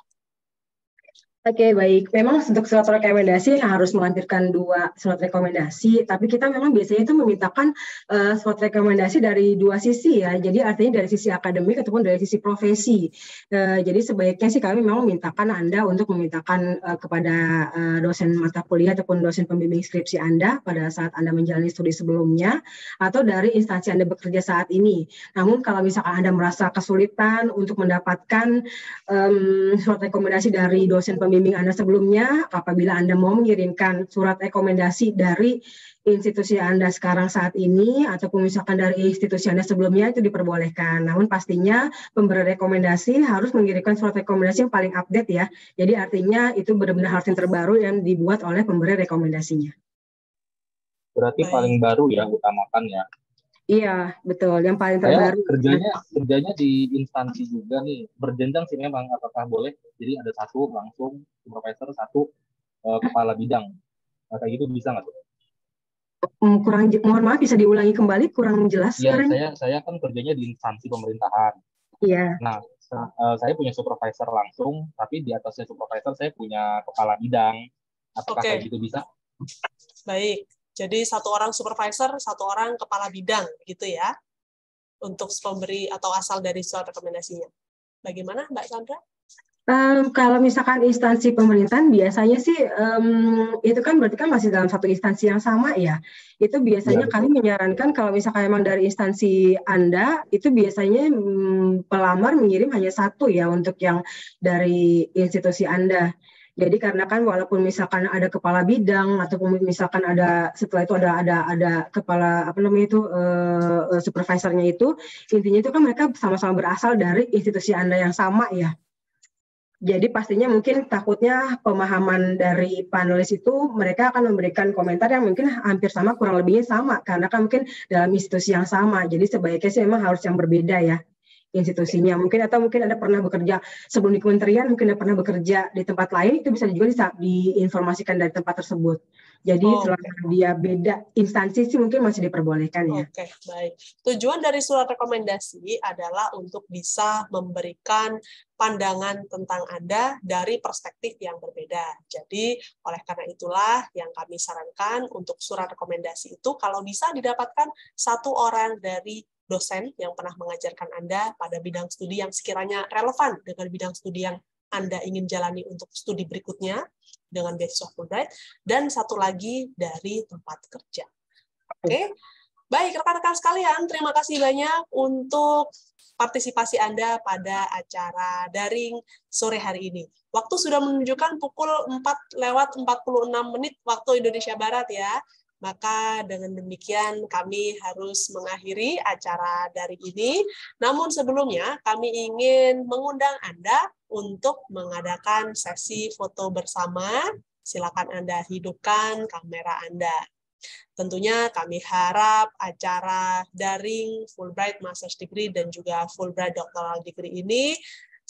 Oke, baik. Memang untuk surat rekomendasi harus melampirkan 2 surat rekomendasi, tapi kita memang biasanya itu memintakan surat rekomendasi dari 2 sisi ya. Jadi artinya dari sisi akademik ataupun dari sisi profesi. Jadi sebaiknya sih kami memang memintakan Anda untuk memintakan kepada dosen mata kuliah ataupun dosen pembimbing skripsi Anda pada saat Anda menjalani studi sebelumnya, atau dari instansi Anda bekerja saat ini. Namun kalau misalkan Anda merasa kesulitan untuk mendapatkan surat rekomendasi dari dosen pembimbing pembimbing Anda sebelumnya, apabila Anda mau mengirimkan surat rekomendasi dari institusi Anda sekarang saat ini, ataupun misalkan dari institusi Anda sebelumnya, itu diperbolehkan. Namun pastinya pemberi rekomendasi harus mengirimkan surat rekomendasi yang paling update ya. Jadi artinya itu benar-benar harus yang terbaru yang dibuat oleh pemberi rekomendasinya. Berarti paling baru ya, utamakan ya. Iya, betul. Yang paling Saya terbaru. kerjanya di instansi juga nih. Berjenjang sih memang, apakah boleh? Jadi ada satu langsung supervisor, satu kepala bidang. Nah, kayak gitu bisa nggak tuh? Mohon maaf, bisa diulangi kembali, kurang jelas. Iya, saya kan kerjanya di instansi pemerintahan. Iya. Nah, saya punya supervisor langsung, tapi di atasnya supervisor saya punya kepala bidang. Apakah kayak gitu bisa? Baik. Jadi satu orang supervisor, satu orang kepala bidang, gitu ya, untuk pemberi atau asal dari surat rekomendasinya. Bagaimana, Mbak Sandra? Kalau misalkan instansi pemerintahan biasanya sih itu kan berarti kan masih dalam satu instansi yang sama ya. Itu biasanya kami menyarankan kalau misalkan memang dari instansi Anda itu biasanya pelamar mengirim hanya satu ya untuk yang dari institusi Anda. Jadi karena kan walaupun misalkan ada kepala bidang ataupun misalkan ada setelah itu ada kepala supervisornya itu, intinya itu kan mereka sama-sama berasal dari institusi Anda yang sama ya. Jadi pastinya mungkin takutnya pemahaman dari panelis itu mereka akan memberikan komentar yang mungkin hampir sama, kurang lebihnya sama karena kan mungkin dalam institusi yang sama. Jadi sebaiknya sih memang harus yang berbeda ya institusinya. Mungkin atau mungkin Anda pernah bekerja sebelum di kementerian, mungkin Anda pernah bekerja di tempat lain, itu bisa juga diinformasikan dari tempat tersebut. Jadi selama dia beda instansi sih mungkin masih diperbolehkan ya. Oke, baik. Tujuan dari surat rekomendasi adalah untuk bisa memberikan pandangan tentang Anda dari perspektif yang berbeda. Jadi, oleh karena itulah yang kami sarankan untuk surat rekomendasi itu kalau bisa didapatkan satu orang dari dosen yang pernah mengajarkan Anda pada bidang studi yang sekiranya relevan dengan bidang studi yang Anda ingin jalani untuk studi berikutnya dengan beasiswa Fulbright, dan satu lagi dari tempat kerja. Oke, baik rekan-rekan sekalian, terima kasih banyak untuk partisipasi Anda pada acara daring sore hari ini. Waktu sudah menunjukkan pukul 4:46 waktu Indonesia Barat ya. Maka dengan demikian kami harus mengakhiri acara daring ini. Namun sebelumnya kami ingin mengundang Anda untuk mengadakan sesi foto bersama. Silakan Anda hidupkan kamera Anda. Tentunya kami harap acara daring Fulbright Master's Degree dan juga Fulbright Doctoral Degree ini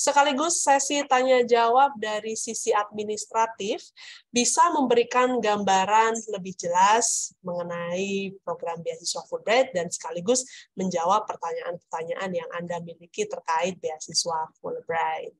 sekaligus sesi tanya-jawab dari sisi administratif bisa memberikan gambaran lebih jelas mengenai program beasiswa Fulbright dan sekaligus menjawab pertanyaan-pertanyaan yang Anda miliki terkait beasiswa Fulbright.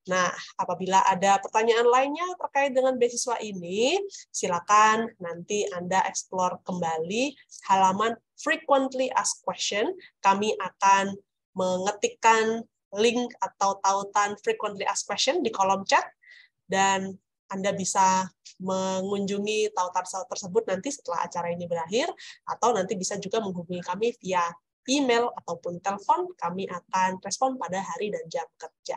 Nah, apabila ada pertanyaan lainnya terkait dengan beasiswa ini, silakan nanti Anda explore kembali halaman Frequently Asked Question. Kami akan mengetikkan link atau tautan Frequently Asked Question di kolom chat, dan Anda bisa mengunjungi tautan tersebut nanti setelah acara ini berakhir, atau nanti bisa juga menghubungi kami via email ataupun telepon. Kami akan respon pada hari dan jam kerja.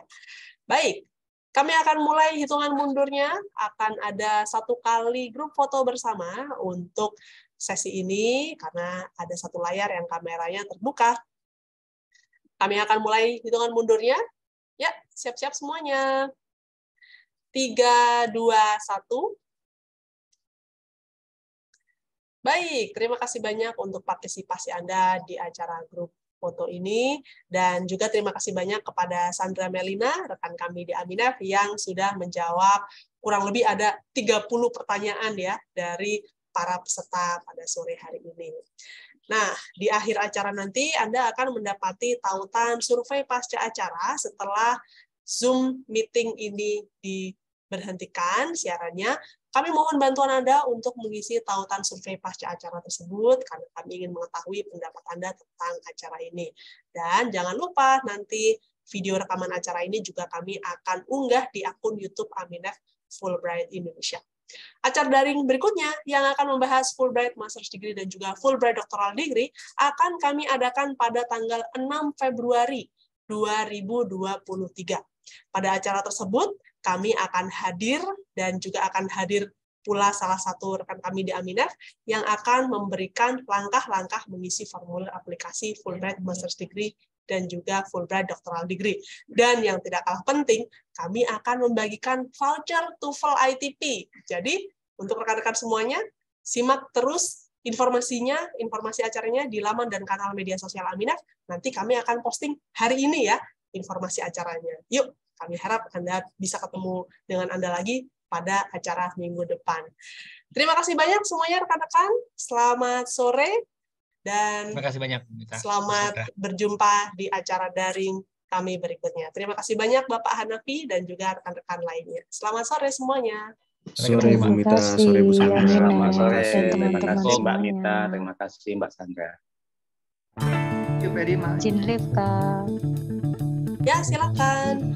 Baik, kami akan mulai hitungan mundurnya. Akan ada 1 kali grup foto bersama untuk sesi ini, karena ada 1 layar yang kameranya terbuka. Kami akan mulai hitungan mundurnya. Ya, siap-siap semuanya. 3, 2, 1. Baik, terima kasih banyak untuk partisipasi Anda di acara grup foto ini, dan juga terima kasih banyak kepada Sandra Melina, rekan kami di Aminef, yang sudah menjawab kurang lebih ada 30 pertanyaan ya dari para peserta pada sore hari ini. Nah, di akhir acara nanti Anda akan mendapati tautan survei pasca acara setelah Zoom meeting ini diberhentikan siarannya. Kami mohon bantuan Anda untuk mengisi tautan survei pasca acara tersebut, karena kami ingin mengetahui pendapat Anda tentang acara ini. Dan jangan lupa nanti video rekaman acara ini juga kami akan unggah di akun YouTube Aminef Fulbright Indonesia. Acara daring berikutnya yang akan membahas Fulbright Master's Degree dan juga Fulbright Doctoral Degree akan kami adakan pada tanggal 6 Februari 2023. Pada acara tersebut, kami akan hadir dan juga akan hadir pula salah satu rekan kami di Aminef yang akan memberikan langkah-langkah mengisi formulir aplikasi Fulbright Master's Degree dan juga Fulbright Doctoral Degree. Dan yang tidak kalah penting, kami akan membagikan voucher TOEFL ITP. Jadi, untuk rekan-rekan semuanya, simak terus informasinya, informasi acaranya di laman dan kanal media sosial Aminef. Nanti kami akan posting hari ini ya, informasi acaranya. Yuk, kami harap Anda bisa ketemu dengan Anda lagi pada acara minggu depan. Terima kasih banyak semuanya rekan-rekan. Selamat sore dan terima kasih banyak. Selamat berjumpa di acara daring kami berikutnya. Terima kasih banyak Bapak Hanafi dan juga rekan-rekan lainnya. Selamat sore semuanya. Sore Bu Mita, sore Bu Sandra. Selamat sore. Terima kasih Mbak Mita, terima kasih Mbak Sandra. Thank you very much. Izin Rifka. Ya, silakan.